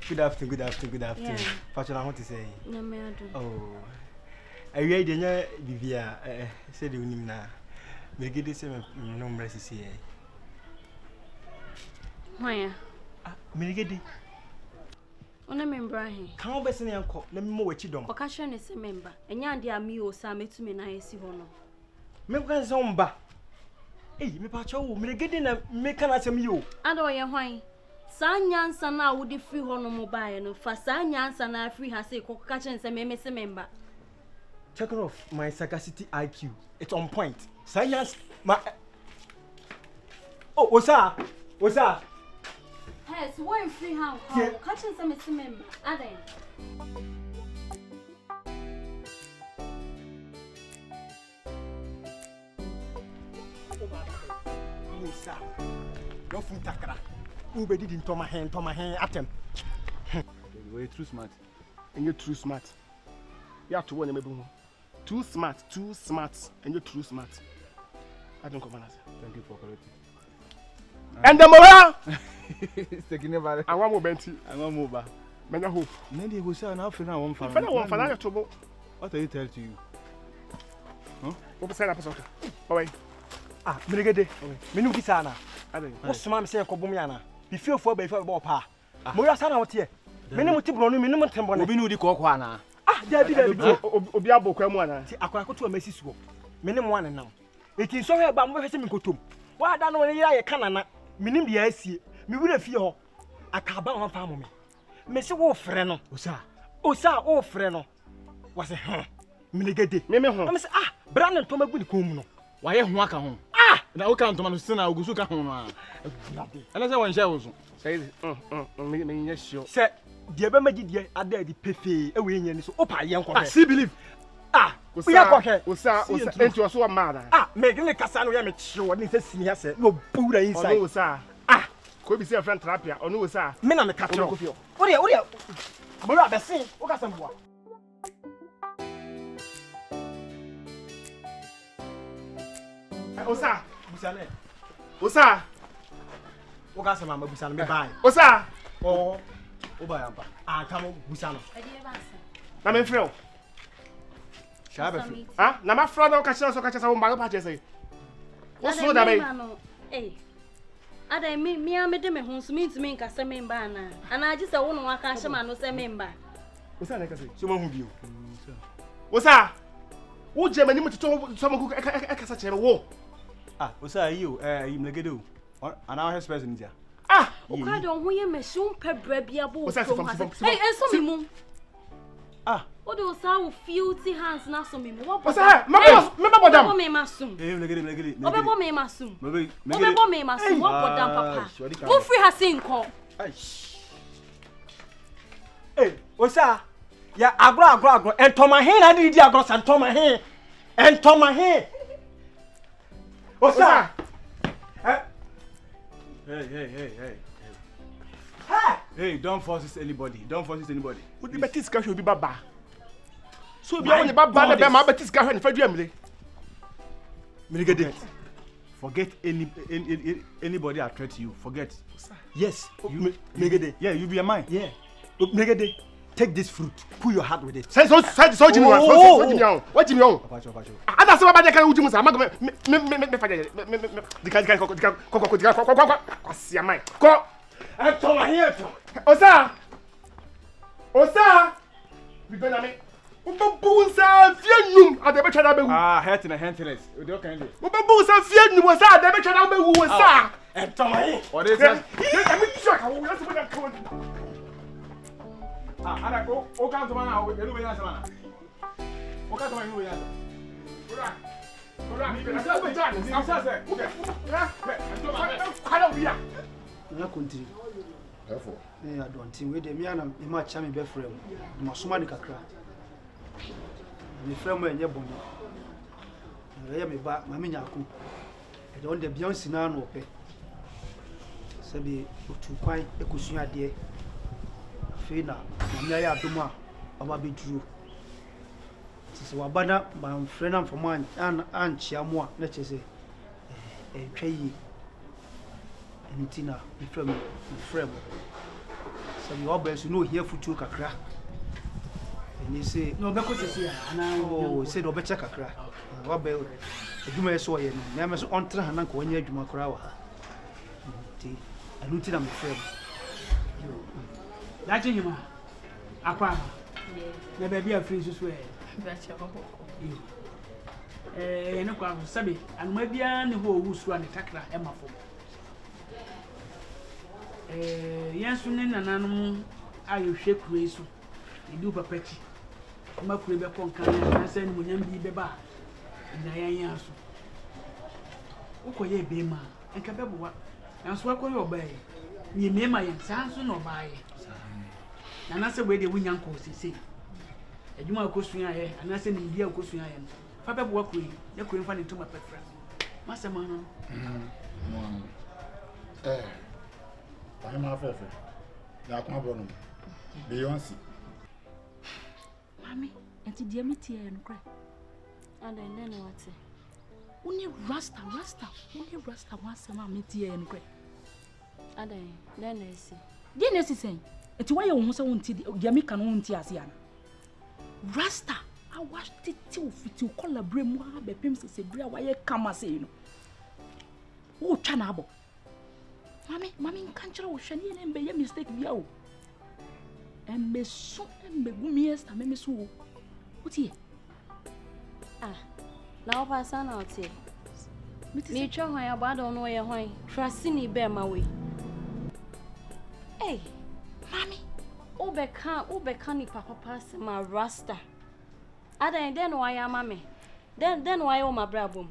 good afternoon Yeah. Pastor I want to say No me ado. oh I read the Bibia said you na Me get this no mercy. Why? Me get it. Ona member he. Kan obese ne yanko na me wachi dom. O ka hwe ne se member. Enya ande ami o sa metumi na yesi ho no. Me kan se omba. Me pa cha wo me get na me kan asem yi o. Ado ye hwan. Sa nyansa na wo de free ho no mo bae no. Fa sa nyansa na free ha se ko ka hwe se me se member. Checking off my sagacity IQ. It's on point. Science my Oh, Osa. Yes, one free hand call. Catching some member. Ade. Osa. No fun takra. Who be did in to my hand atem. You're too smart. And you're too smart. You have to warn me. Too smart, and you're too smart. I don't come on. Thank you for correcting. And the Mora! Taking about it. I want more Benty. I want more. Men hope. Maybe we say now for now one for. What are you telling to you? Huh? What say that person? Bye. Me get it. Me no kisa na. What smam say ko bom ya na. Be feel for be for pa. Mora sana what here. Me no mutibro no me no mutembo na. Obi no di ko ana. Dabi obi abokwa mu ana ti akwakoto amasi suo me ne mo anenam eti so he ba mo hwese me kotom wa da no ne ya ye kanana minim bia asie me wura fie ho akaba ho fa mo me se wo frɛ no osa wo frɛ no wa se me ne gede me ho me se brand no toma gu ni kom no wa ye ho aka ho na wo kan toma no se na ogusu ka ho no ana se won hye wo so say me nya sure se die be magidie ada di pefe e we nya ni so opa ye nkɔ see believe we ya kɔ osa enti oso amada me gele kasa no ya me chiwo ni se sinia se no bura inside ono osa ko bi se friend therapy ono osa me na me ka tro o de mo ra be sin o ka samboa osa busane osa o ka sama busane me bai osa o ba yamba kamo busano na me frɛ shabe na ma frɛ na o ka kyerɛ wo ma pa kyerɛ sɛ wo so da bai ada me amede me ho so mentumi nkasa memba ana agye sɛ wo no aka hye ma no sɛ memba osa na ka sɛ so ma hu bio osa wo je mani mutito so ma ku kasa kyerɛ wo osa yi o yi mlegede o ana wa space ni dia o ka do ho ye mehun pebra bia bo so enso mi mu o do sa wo filthy hands na so mi mu wo osa me ba bodam wo me masum mlegede o be bo me masum o be bo me masum wo bodam papa wo free ha sinko osa ya agro entoma he na di agro santoma he entoma he osa Hey, don't force anybody. Would be betis ka hwe bi baba. So bi won baba na be ma betis ka hwe ne fadua mle. Mlegede. Forget anybody that threat you. Forget. Yes. Mlegede. Yeah, you be a man. Yeah. Mlegede. Take this fruit. Pull your heart with it. So Jimmy on. So Jimmy on. What Jimmy on? Pacho. Ada se baba de kan ujimu sa. Me faje. Dika asia mai. Ko. Entoma here. Osa. Bi be na me. Ubabu nsa fie num ade be twada be wu. Heartless. We do kan do. Ubabu nsa fie num osa ade be twada be wu osa. Entoma here. What is that? Me check awu ya so be ka won. Ana o kan to mana o elu be na sama na. O kan to mana elu be na. Ora, mi be na be jan. Ni sa se. Okay. Kala bia. Na continue. Therefore, I don't think we dey me na me ma cha me be frame. Ma soma ni kakra. Me frame enye boni. Ya me ba ma me nyaku. E don de Beyonce na no ope. Sabi otu kwan ekosu ade. Fe na me ya adoma aba be duro. Sisi wabana ma frame na famo an chia mo na chese. Twa yi Entina, frame. So you always know here for two kakra. You say no be ko sisi ana oh say do be check kakra wa be adwuma so ye no na me so on tra hanan ko wanya adwuma kra wa ha ti aluti na me frem da chinyima akwa na be bia free so e Ba che babo. ne kwa sabe anuma bia ne ho owusu ane takra e mafo yensu ne nananom ayohwe kure so edu papachi ma kure be konkan na se ne munyam bi beba na yan so ukoye be ma enka be bowa yanso akoye obaye ni mema yen sanso no obaye na se we de wunya nko sese adwuma akosua ye ana se ne bia akosua ye fa be bowa kure ne kure fa ne tuma petra masema no Why am I fefe? Na kwa bro no. Beyonce. Mami, enti dia meti e no kra. And then what? Uni rasta. Uni rasta wasema meti e no kra. And then I see. Dia nesi sen. Enti why you so wonti dia me kan wonti ase ana. Rasta, I wash titi ofiti collaborate mu ha be pem se bra why kama se no. Wo twa na abo. Mami nkanchira wo hwani ne mbe ye mistake bia o. Embe so embe gumi esta me so wo. Utie. Na opa sana otie. Me twa hwan abado no ye hwan. Trust ni be ma we. Hey, mami. Obeka ni papa se ma rasta. Adan then why am mami? Then why o ma brabom?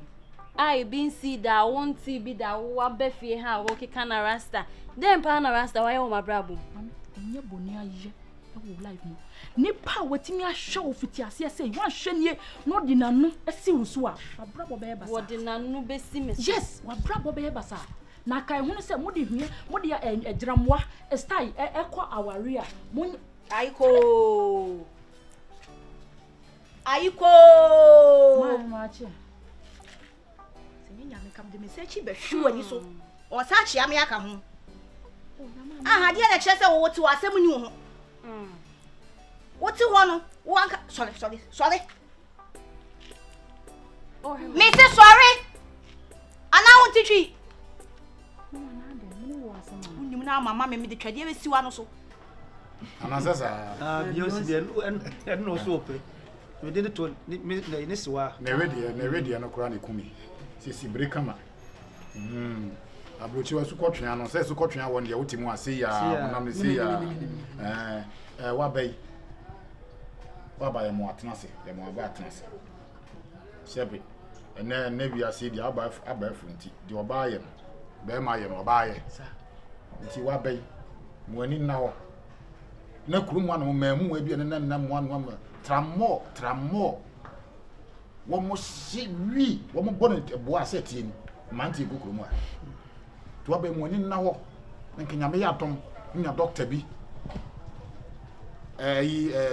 I been see that won't see be that wa befie ha wo kika na rasta. Then pa na rasta why o ma brabom? Enye boni aye. Ewo life no. Nipa wetimi ahwe ofiti ase ase wan hwenie no di nanu esi wusu a. Abrabo be basa. Wo di nanu be si me. Yes, wa brabo be basa. Na kai hunu se mudi hwie, mudi ejramwa, style ekọ aware a. Mun Aiko. Ma che. Nyame kam de message be hwe wani so o sa chia me aka ho aha dia na kire se wo ti wasem ni ho wo ti ho no wo anka sorry oh me say sorry ana won ti twi nim na mama me de twade be siwa no so Ana sasa Beyonce de no so pe me de to ni siwa na ready no kra ne kumi sisi brekama abrochi wa su kotwea no se su kotwea won de wotimu ase ya na me se ya wa bai wa ba ye mo atenase ye mo aba atenase sebe na wi ase di aba frunti di oba ye be ma ye no oba ye nti wa bai mo ani na ho na kurumu anu mamu ebi na mo anu tramo womo siwi womo bonnet ebo aseti ni manti gukuru mu a to abe mu ani na ho nkenya me ya tom nya doctor bi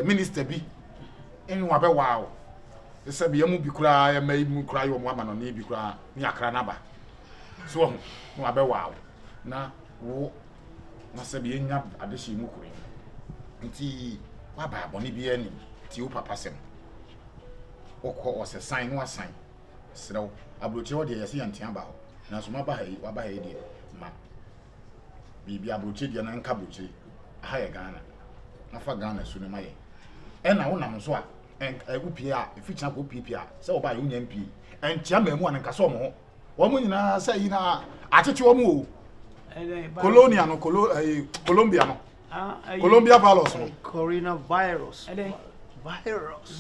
minister bi enu abe wow ese bi yamu bi kura ya mai mu kura yo mu ama no ni bi kura ni akra na ba so ho no abe wow na wo na se bi nya adeshi mu kuri nti wa ba boni bi ani ti o papa sem okọ ose sign no assign srew abrochi wo de yesi yantia ba ho na so ma ba ha yi de ma bibi abrochi de na nka abrochi ha ye Ghana na fa Ghana su ne ma ye e na wo nam so a upie a efichina ko pipia se wo ba ye unya mpi entia mamu an nka so mo wo mu nyina se yi na acheche wo mu o Colonia no Colombia no Colombia virus no coronavirus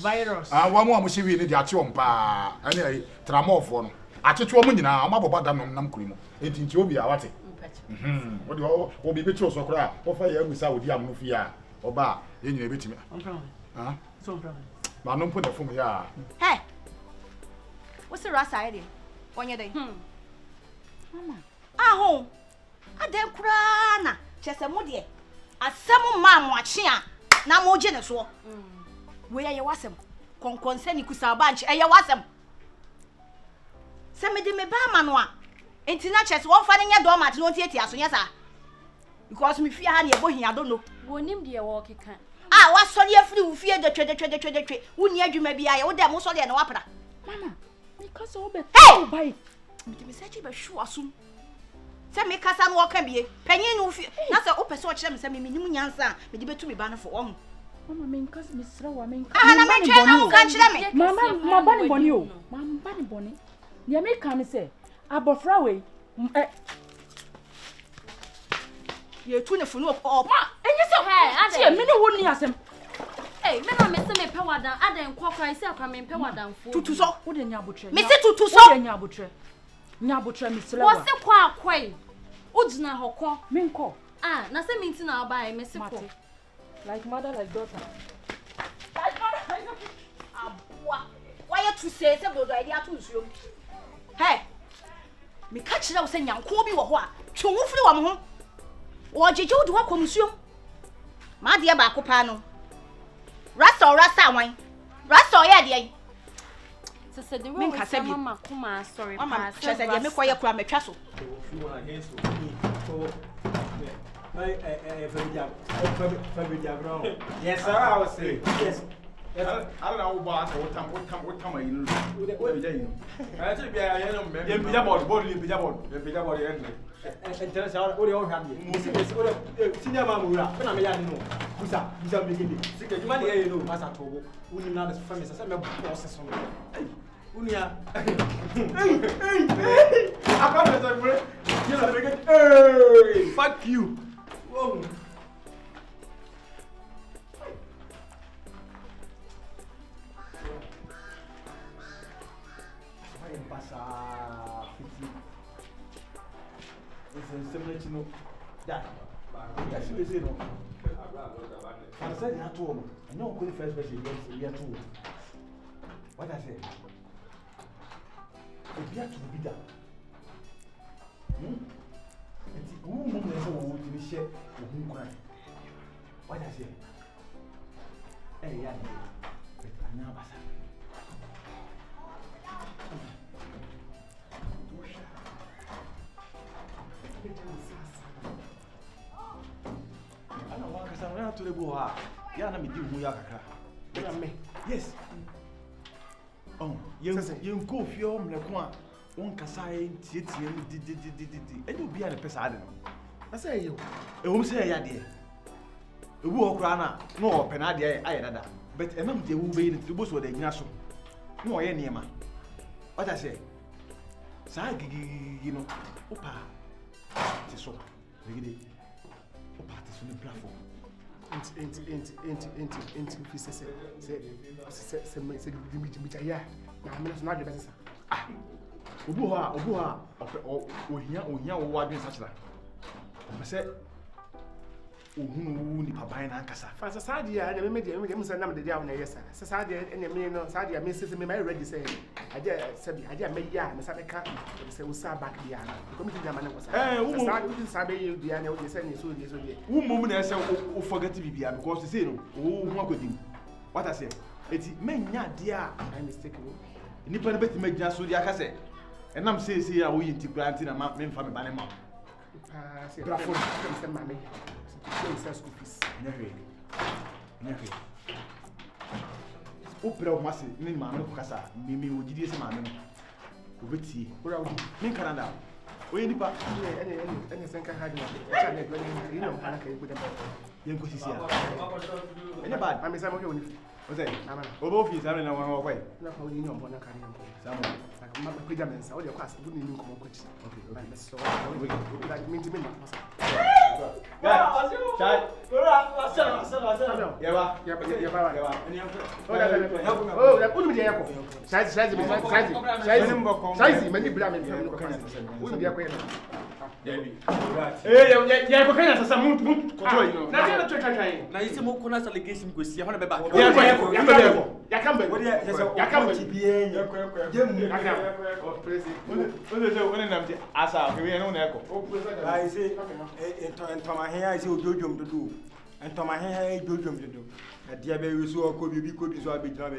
virus wa mu amushi ni de ache won pa ani ai tramofo no acheche wo mu nyina o maboba da nam kuri mu enti obi a wate wo de wo bi betro so kra wo fa ya agusa wo di amno fi a oba ye nyina betimi so problem ma no mpo da fom ya hey what's the rasa ide onye dey mama aho adem kura na chese mu de asem ma mo ache a na mo je ne so we ya wasem konkonse ni kusa banch e ya wasem se me de me ba ma no a enti na chese won fa ne nya do ma te no tie tie aso nya sa because me fia ha na e bo hia do no wonim de wo keka Ah, what sorry free fear the trade. Who near you may be I would most sorry and opera. Mama, because all bet. Hey! Bye. Me say you be sure soon. Say me kasa no can be. Penny no fear. Na say open so kyerem say me minimum nyansa, me de betu me ba no for one. Mama, me cause me sra wa me. Ah, na me twa na kan kyerem me. Mama, ma ba ni boni o. Mama ba ni boni. Dia me kan say, abofra we. Ye tu ne funu op. Ma, enye so. Hey, ade me ne woni asem. Hey, me na me se me pe wadan, adan kwakwa ise akwa me pe wadan fo. Tutu so. Wo de nya abotre. Me se tutu so. Wo de nya abotre. Nya abotre me sra wa. Wo se kwa akwai. O gina hokọ. Me nko. Ah, na se minti na oba me se ko. Like mother like daughter. Abua. Why you to say bodo idea to nsuo. Hey. Me ka kire wo se nyanko bi wo ho a. Twe wo firi wo mo ho. Wo jeje wo de wo kom nsuo. Ma de ba akopa no. Rasta wan. Rasta ya de. Se de wo se mama kuma sorry pa. Mama chese de me koye kura metwa so. Yes, sir, I was saying. Yes. I don't know what time I use. I think we are in body, And tell us how we all have you. Senior Mamma, when I'm young, no. Who's beginning? Secret money, you know, Master Togo. Who you know, family, some process on me. Unia. I can't say, fuck you. Whoa. Similar to know that. That's what you know. I said, I told him, I know the first person we are told. What I said, if you have to be done, it's who woman is a to be shared who cry. What I said, hey, yeah, but I know about to the go. Yana me do Muyaka. Yes. Oh, you go for your Mlequa. One Casai, and you'll be at a pesado. I say you. It won't say, idea. A walk rana, no penadia, I had that. But a number will be the bus with a nasso. No, any man. What I say? Sag, you know, Opa. So, the Opa is on the platform. Ohunu ni paban na nkasa fa sadia na me say nam de dia na yesa sadia ene me no sadia me say me my ready say adia sabi adia me ya me sabe ka say we sa back dia na come to jama na ko sa sadia we sabe you dia na we say ni so dia wo mom na say o forget bibia because say no o hu akodim what I say eti menya dia I mistake wo nipa na beti magina so dia ka say enam say a wo yinti planti na me mfa me bane ma say brafo say mama school fees. Never. Opera of Massy, Mamma Cassa, Mimi would give you mamma. Witty, me Canada. We any anything can have you know, with them. Young Cossia. Anybody, I'm Samuel. Was it? Both is having one way. Not how you know, one can my predaments, all your class, wouldn't you come on? Okay, so like me to me. I say Ojojum to do, and to my hair, Ojojum to do. At the Abbey, we saw could be so I be done.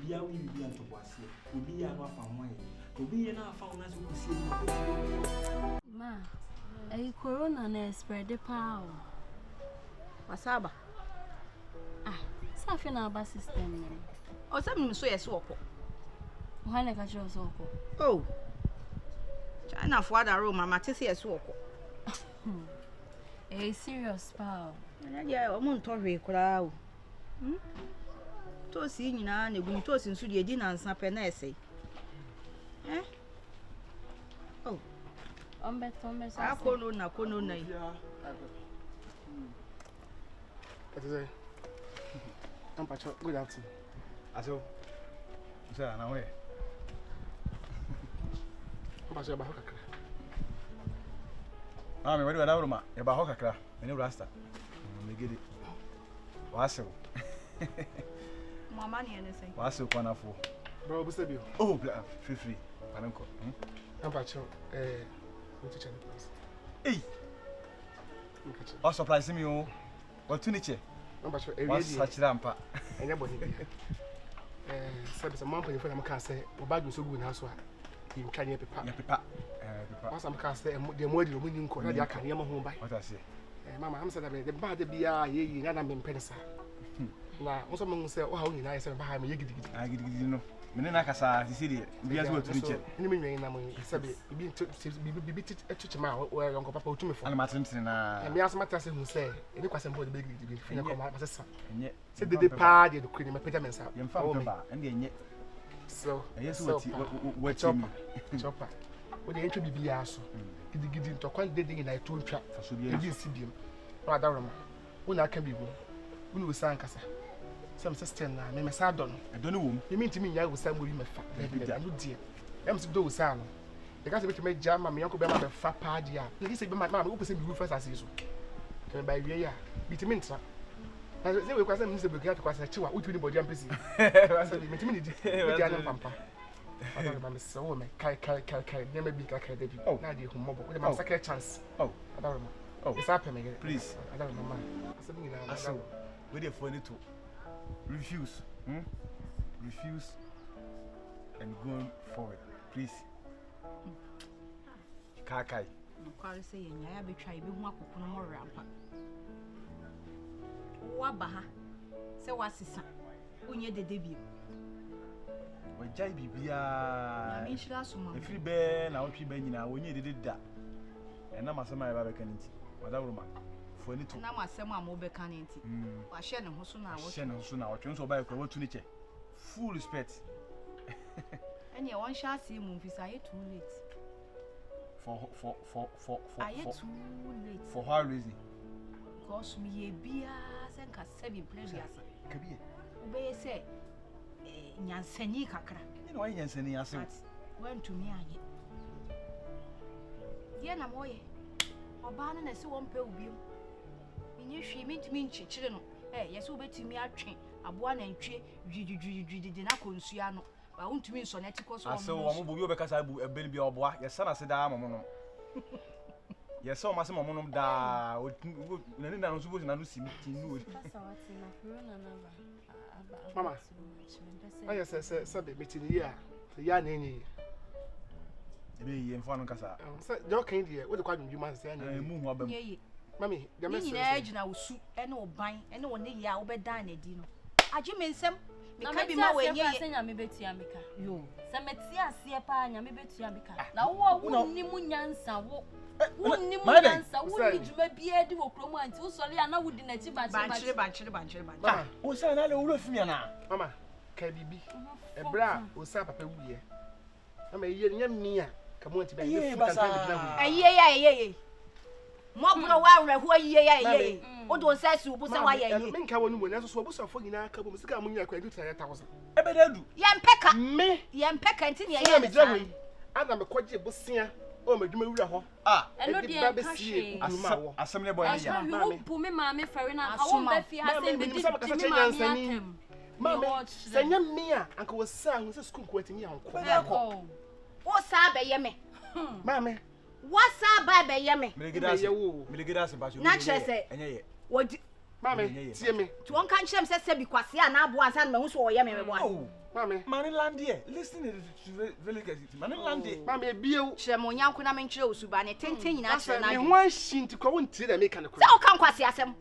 bia we bia to boase obi ya no afa ho aye obi ye na afa ho na so kusie ma corona na spread pa o wasaba safi na aba system no o se me so yes woko o na ka cho so woko oh China for that room mama te se yes woko serious pa ya o mo ntohwe kura o to si nyina na egu to si nsu de edi na nsa pe na ese oh ombe sa kono na yi Good afternoon. Aso. Msa na we. Ampacho ba kakra. Me wadi wada ruma e ba ho kakra. Me ne rasta. Me gidi. Waso. Mama ni ene say. Waso kwana fo. Bro, busa bio. Oh, free. Panenko. Ampacho what you channel please. Hey. Oh, surprise me o. What to niche? Ampacho What's such rampa? Enya boni bia. Sabe some man for am can say o bag so good na so a you can pepa. Ya pepa. Once am can say the more the money nko na dia kan yema ho bai. What I say? Mama am say the bad bia ye na me pensa. Na mo so mo say o ha nyina say ba ha me ye gidigidi. Gidigidi no. Me na kasa sisi bia so what to niche. Ni me nwen na mo sabe bibi etuche ma o yonko papa otumi fo. Ana matremtene na. Me asma ta say hu say eni kwasem bo de be gidigidi fi na ko ma sesa. Enye. Se de pa de kuri me peda mensa. Yem fa ba ende enye. So yes what chopper. We dey entry bibia so. Gidigidi ntokwan de de na eto ntwa. So bia eji sibiem. Wa daroma. Una aka bibu. Una usan kasa. Some sister na me mesa don. I don't know. You mean to me ya usan muri mefa. I no die. Em se do usan no. The guy say me jam ma me yanko be ma be fa pa dia. You say be ma me go pese bi first as so. Can buy we ya. Bitimi ntra. Na say we kwasa me say be kwasa kwasa chiwa. Utu ni body am pese. Say me timi ni di. We dia na pampa. I don't remember so me kai. Never be kai de bi. Na di hu mobo. We ma second chance. Oh. I don't remember. Oh. It's happen again. Please. I don't remember. Something na. Aso. We dey funny too. Refuse. Refuse and going forward, please. Kakai. No kware say yenya ya betwa ibe hu akokono mo rampa. Wa baha. Se wasisa. Unye dede bi. We jai bibia. Na me nshira so mama. Efiri be na wotwi ba nyina wonye dede da. Ena masema ya ba beka nti. Wadawruma. To na masem am obeka na nti wa hye ne ho so na wo hye ne ho so na wo twen so ba ekwa watu ni che full respect ene won sha asi mu mfisa ye too late for too late for how reason because me ye bia sen ka sebi previous kabie obeye se nyansani kakra ene wa nyansani ase when to me anye ye na moye oba na se won pe ubiem nye hwe mentimi nchichire no yesi obetimi atwe aboa na ntwe dwidwidwidwidi na konsua no ba wontumi nso na tiko so ase wo mo bobi obekasa bu ebeli bia oboa yesa na se da momo no yesa o ma se momo no da na ni na no subo na no simi tinu mama aye se be metini ya ya na enyi ebe ye mfa no kasa se jo kan die wo de kwa dwuma se ya na mu hu abam mami the message ni na ejina osu ene oban ene wo ne ya wo be dan na di no agi me nsem me ka bi ma we nye se nya me betua me ka yo se meti ase pa nya me betua me ka na wo wonni mu nyansa wo wonni mu nyansa wonni djuma bia di wo kromo anti wo sori ana wo di na chi ba banchire o sa na le wuro fimi na mama ka bibi ebra o sa papa wuye ama ye nya mia ka mo anti ba ye fu kan kan aye mo bro wa rehu aye o do nsasi wo busa wa ye me nka wonu mo na so wo busa fo nyina ka bo musika mo nya kwa edu 3000 ebedadu ye mpeka nti ne ye me jira hoyi ana me kwaje busia o me dwuma wura ho eno de ba besie anuma wo asem ne boy ya wo bu me ma me fere na ka wo ba fi ha se be di me ma me atem mama senya mia anka wo sa hu se school ko atimi anko wo sa be ye me mama wasa ba be ye me miligida se ba so na chere se enye ye Mami, see me. To one can't shame says Sebi Quasi and Abu and San Moose or Yammy. Oh, Mami, money land here. Listen to really get it. Money land here. Mami, Bill. Shemoyan Kunamin Cho Subani, 10 That's why one shin to go into the make and so come Quasiasem.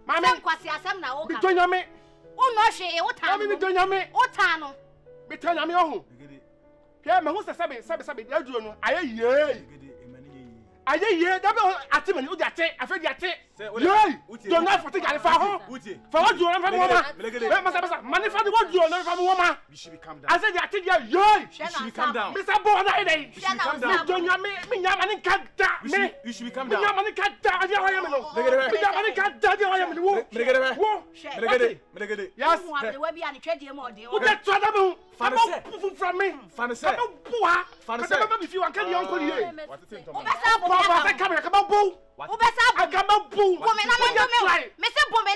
Mami, Quasiasem now. Between me. Oh, no, she, what time? Between me. What time? Between me. Oh, yeah, my husband sabi, I don't know. Aye, yeah, that at him and you that I feel that don't not for take for what you want from woman. Money for the what you want from woman. You should calm down. I said that you should calm down. Mr. Bona, you should calm down. Don't you me can't me. You should calm down. Me can't I am no. Me can't I am no. Yes. We be an trade more dear. Who that from me? Fancy. If you can uncle here. I come about boo. I come about boo. Woman, I'm Mr. Woman,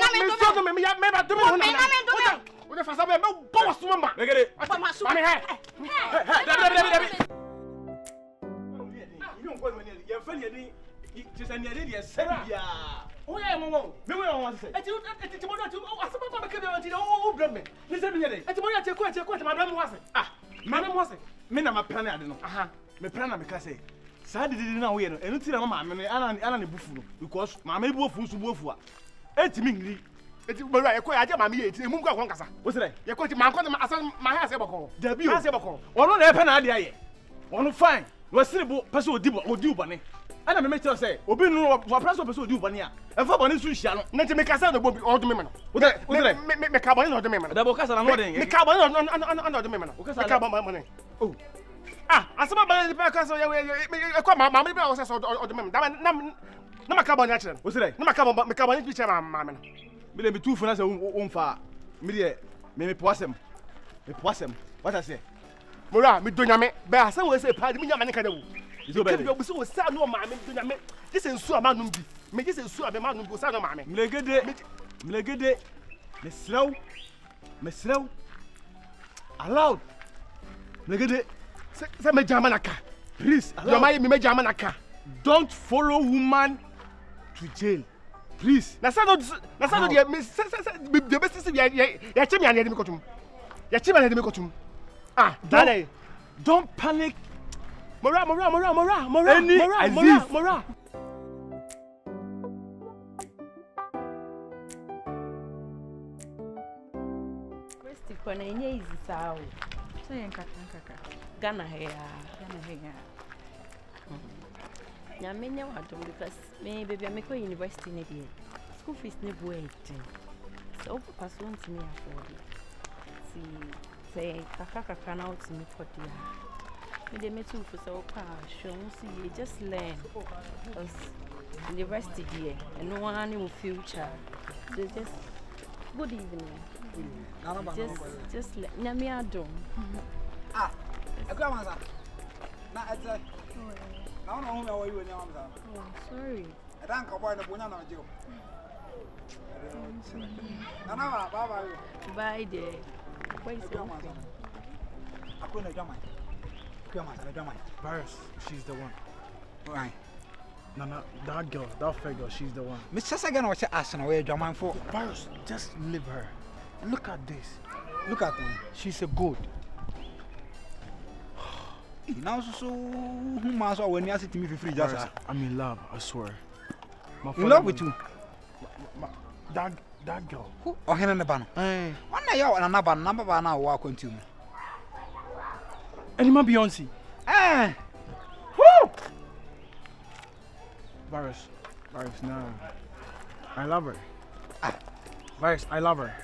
Sad did not win, and until Mamma and Buffalo, because Mamma Buffalo to Buffalo. Etiming, it's I quite my meat, Munga Wankasa. What's that? You're quite my house ever call. Debut has ever call. Or not a penalty. One fine, was still Paso Dibo or Dubani. And I may tell say, Obin what Paso Paso Dubania, and for one is Sushano, not to make us out of the old women. What make carbon or the member? The Bocas are not the carbon under the member. Because I got my money. Oh. I saw my because I call my mammy or the member. No, my carbon action. What's it? No, my carbon picture, mamma. May be 2 for us on far. Media, maybe possum. The possum. What I say? Mora, me do not make, but I say, party me, man, can do. You better so sad, no, mammy, do not make this and so amount. Make this and so a man who goes out of mammy. Legade, Miss Slow, allowed. Legade. Say Jamanaka. Please, allow me Jamanaka. Don't follow woman to jail. Please. That's not the best is Yachimi and Yadimicotum. Yachima and Yadimicotum. Ah, Dale. Don't panic. Mora. Christy, when I need Sao. Ghana here. Yeah, me know how to because maybe I make a university next year. School fees never wait. So pass one to me afford it. See, say kaka now to me for the. Me dey me too for so show see you just learn. Cause university here and no one in future. They just good evening. Just let me adore. Ah, I got my son. Now, I said, I don't know where you are. Oh, sorry. I don't go by the Bunana Joe. Bye, dear. Wait, I couldn't do my Virus, she's the one. Right. No, that girl, that fair girl, she's the one. Mr. Sagan, what you're asking away, German for? Virus, just leave her. Look at this. Look at them. She's a goat. Now, so who must when you ask me for free? Just I'm in love, I swear. In love with you? That girl. Who? Oh, Helen Banner. One day, you're another number now walk into me. And my Beyonce. Who? Virus, no. I love her. Virus, I love her.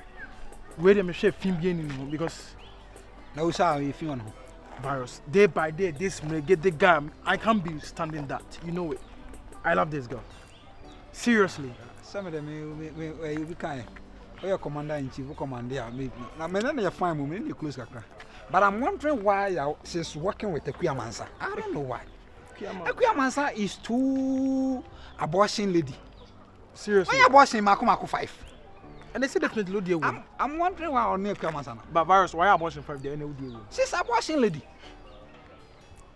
Wait a minute, film game because. No, sir, if you want. Virus, day by day, this may get the guy. I can't be standing that. You know it. I love this girl. Seriously. Some of them will be kind. Oh, your commander in chief, commander, maybe. Now, men are fine women, you close. But I'm wondering why she's working with the Kuyamansa. I don't know why. Kuyamansa is too abortion lady. Seriously. Why abortion Makumako 5? And they say definitely deal with. I'm wondering why on near Kuyamansa. But Virus, why abortion 5 there? No deal with. She's abortion lady.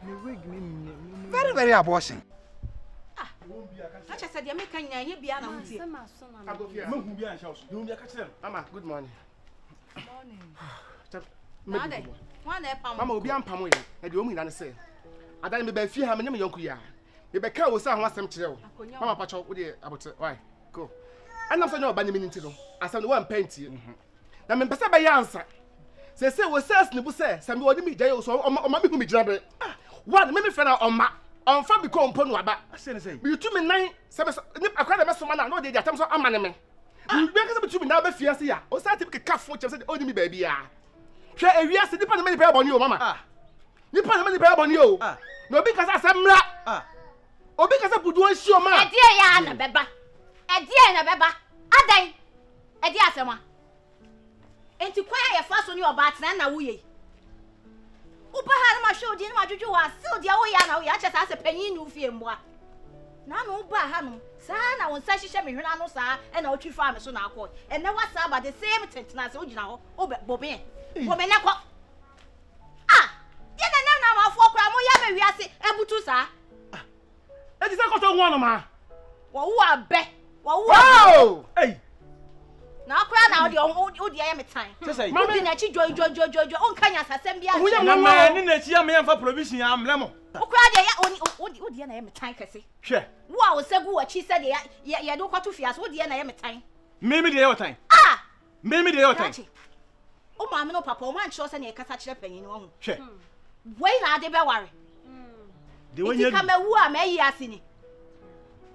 Very, very abortion. Such a said you make anya ye bia na wutie. Mahu bia ansha so. Do bia ka kire. Mama, good morning. Morning. One pam. Mama obi ampam ye. E de o mu ina ne se. Adan me ba fie ha me ne me yonku ya. Me be ka wo sa ho asem kire wo. Mama pacho wo de abote. Why? Go. Anam so nyo ba ne mi nti no. Asem no wan pantie. Na me pese ba ya ansa. Se wo sales ne bu se me wodi mi gya so o ma me hu mi gira be. One me friend oma. On fa bi ko mpo no aba. Ase ne say. Bi tu me nan se be ni akwa na me so ma na no de atam so ama ne me. Bi ka se bi tu me na ba fie ase ya. O sa te bi ka fo chem se o ni mi ba bia. Hwe ewia se nipa ne me pa boni o mama. Nipa ne me pa boni o. Na obi ka sa mra. Obi ka sa budu an hio ma. E die ya na beba. E die na beba. Adan. E die asema. Enti kwa ya fa so ni oba atena na wo ye. Upa ha na ma show di na ma dwudwu wa still dia wo ya na wo ya che sa se panyin ni ufie mboa. Na no uba ha no sa na won sa hihye me hwena no sa e na otwi fa me so na akọ. E na wasa ba the same tent na se o gina ho bobe. Bobe na kọ. Ye na ma fo kra mo ya me wiase ebutu sa. E di se ko to won no ma. Wo wo abe. Wo wo. Hey. Na akra na o di ya me tan. Mama na chi joy on kanya sasem bia. Na ma ni na chi ya me fa provision ya amle mo. Okra de ya o di na ya me tan kese. Hwe. Wo a o segu wa chi se de ya do kwato fiase o di na ya me tan. Me de ya tan. Me de ya tan. O ma me no papa o man cho se na e kasa kire panyin no hu. Hwe. Wei na ade be ware. De wonya. Iti ka mewu a me yi asini.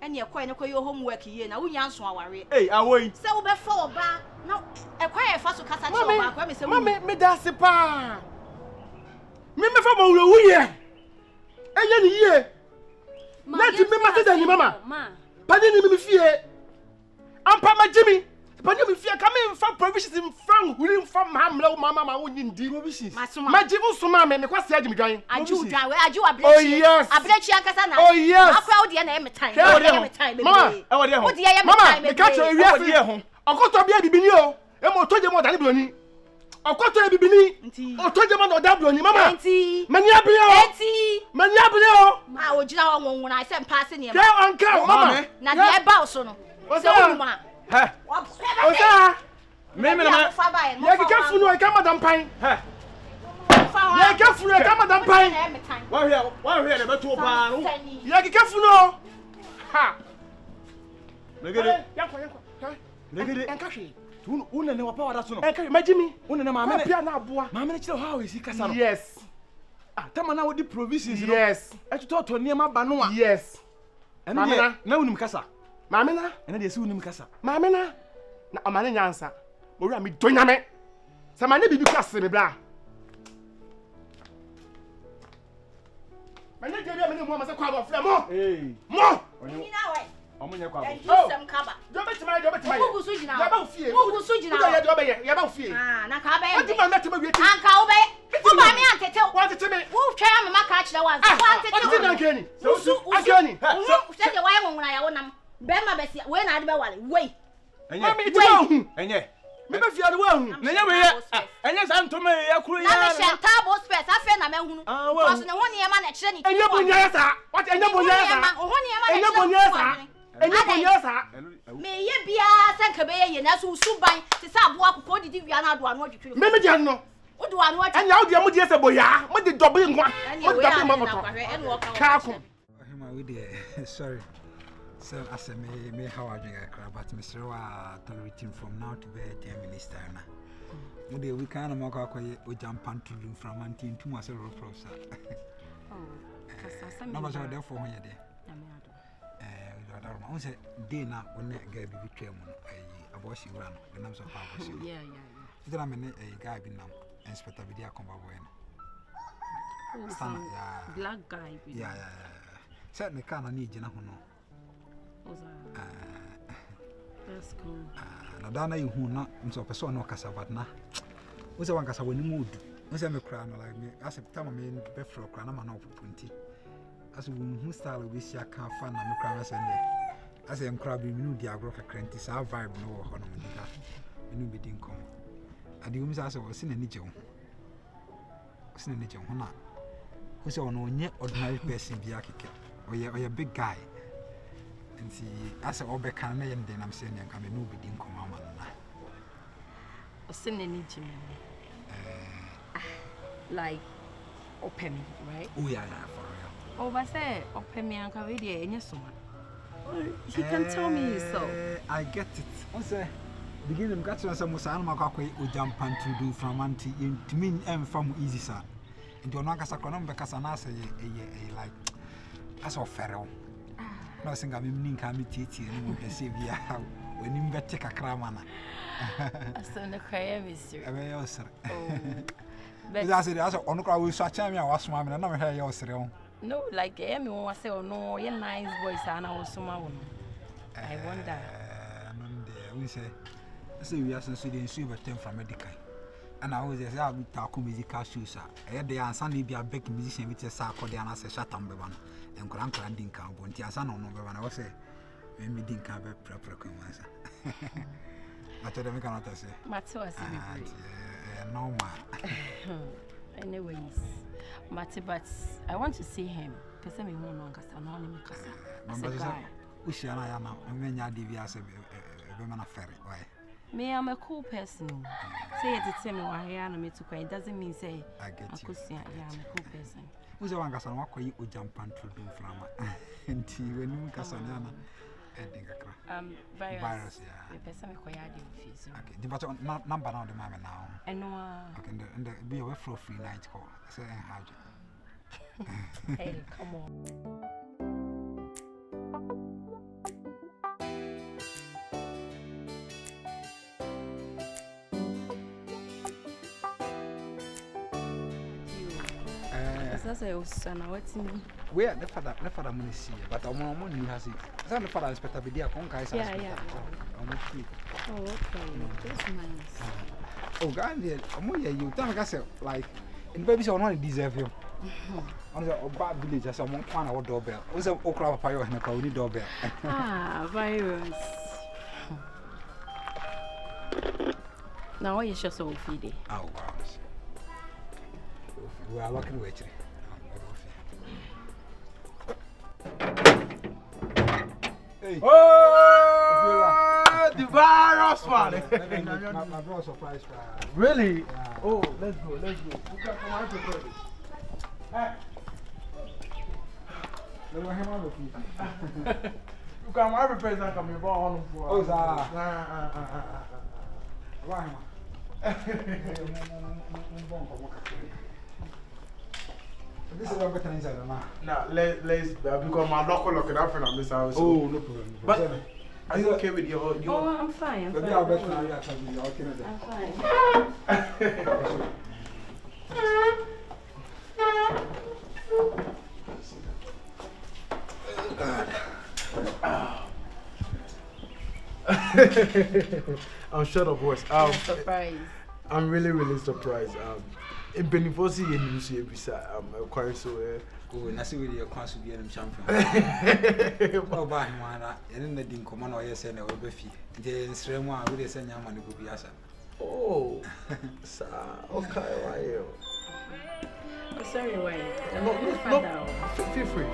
Ene ekwa ne koyo homework ye na wunya nso aware. Awoi. Se wo be fa oba na ekwa ye fa so kasa chi oba kwa me se Mama me da se pa. Me fa mo wuro ye. Enye ni ye. Na ti me ma se da ni mama. Pa ni mi fie. Ampa ma jimi. Pa ni mi fie ka me fa provisions in franc huri fa ma mla mama ma wo nyindi provisions. Ma ji wo so ma me kwa se ajimi dwan. Aju dwan we aju abrechi. Abrechi akasa na. Oh yes. Akwa wo de na e metan. Mama, e wo de ho. Wo de ya metan. Mama, me ka cho ewia se ho. Okoto bia bibini o. E mo toje mo dani broni. Okoto e bibini. O toje mo da broni mama. Mani abire o. Mani abire o. Ma o gina wo nwona se mpa se ne ma. Ke anka mama. Na de e ba so no. Se wo ma. Ha. Osa. Me na ya ke funu e ka madam pan. Ha. Ya ke funu e ka madam pan. Wa hwe na beto pa no. Ya ke funu. Ha. Legede. Yanko. Legede. Enka hwe. Una ne wapa wada so no. Enka majimi. Una ne maame ne. Pia na aboa. Maame ne kire how isi kasa no. Yes. Tama na wodi provisions no. Yes. Etuto niema ba no a. Yes. Ene na unum kasa. Maame na. Ene de si unum kasa. Maame na. Na amane nyansa. Mo wi mi donyame. Se mane bibi kwase me bra. Mane je bia me ne mo ma se kwa ba fra mo. Mo. Ni na we. Omunye kwa ba. Sem kaba. Do betima. Ugu su jina. Ya ba fie. Ugu su jina. Ya do be ya ba fie. Na ka ba ye. Odi ma metima wi ti. Anka wo be. Wo ba mi antete. Wa tete me. Wo twa ya mama ka kire wa. Wa tete. Odi na nkani. Usu akani. Se de wa ye nwona ya wonam. Be ma be si we na ade be wale. Wei. Mami iti ba hu. Enye. Me be fia de wa hu. Na nya we ya. Enye sa ntoma ya kuru ya. Na me shentabo space afa na me hunu. Because ne ho ne ma na kire ni. Enye bonya ya sa. What enye bonya ya sa. Ho ne ma na kire. Enye bonya ya sa. Enye bonya ya sa. Me ye bia sanka be ye na so suban ti sa abo akoko didi wia na ado anu adwetwe. Me dia no. Odo anu adwetwe. Enya odi amu die se boya. Mo di double ngwa. Mo di double mamoto. Ka ko. Hema we dey sorry. So as me how I drink a but Mr. Wa tolerating from now to be 10 minutes time. No dey we can mo ka koye o jump to room from anti to my several professor. Oh. No but there for here there. I say day na when guy be betray mu aboshi ran the names of aboshi. Yeah. So that me a guy be nam inspector be there come boy na. Black guy. Yeah. Say me can na need na ho no. That's cool. Na dana you hu na nso person no kasa but na. We say wan kasa woni mood. We say me cry no like me as time me be fro cry na ma na opunti. As we who style we see aka fa na me cry say ne. As em cry be me di agro kakra nti sa vibe no ho no me da. Me no be din kom. Ade we say we see na ni je ho. We see na ni je ho na. We say ono onye ordinary person bi akeke. Oye big guy. And see, as a Obekan and then I'm saying I'm coming over the command. Send any Jimmy. Like open me, right? Oh yeah, for real. Oh, but say open me and Cavidia in your summer. He can tell me himself. I get it. What's that? Begin them got some Musan Makakwe who jump and to do from anti to mean from easy sir. And you're not a sacronum because I say a like as of Pharaoh. No sing I mean can be titi and we say we have when you better take a cramana. I saw the cry mystery. But I said, I on the crowd, we saw Champion, I was swimming, and never heard your serial. No, like everyone was say, oh no, you're nice boys, and I was so I wonder. We say, we are since we didn't see but 10 from medical. And I always say, I'll be talking musical shoes. I had the answer, be a big musician with a sack or the answer shut on the one, and Grandpa didn't come, but the answer no one. I was say, maybe didn't come back proper comments. I told them, I cannot say, Matua, no man. Anyways, Matty, but I want to see him. Because I'm no longer anonymous. We shall I am a many DVS a woman of ferry. Why? Me, I'm a cool person. Say it to tell me why I am me to cry. It doesn't mean say I get you. I'm a cool person. Who's the one that walk you jump and to do from and when you Cassandra. Virus, yeah. The person required fees. Okay, but number now the mama now. And no, okay, and be away for a free night call. Say, hey, come on. That's a son. What's in where the father money see, but our mom knew has it. That's the father inspector be there. Yeah. Oh, okay. That's nice. Oh, God, you tell me, like, in babies are not deserve you. On the bad village, as someone found our doorbell. Was an okra fire and a crowded doorbell. Virus. Now, you're just so feedy. Oh, wow. We are looking with you. Hey. Oh, the virus, man. My bro surprised. Really? Yeah. Oh, let's go. You can come out to this. Hey. You can have a present coming for. Oh, sir. Why? This is what better inside now. Now, let's because my lock it up in this house. Oh, no problem. But are you okay with your? Oh, I'm fine. I'm fine. I'm shut up, boys. Surprised. I'm really surprised. In Benifosi, you see, I'm quite so. Oh, and I see with your council be a champion. Oh, by one, and then the command or yes, and I will be fee. The Srema will send your money to be answered. Oh, sir, okay, why? Sorry, why? No, feel free.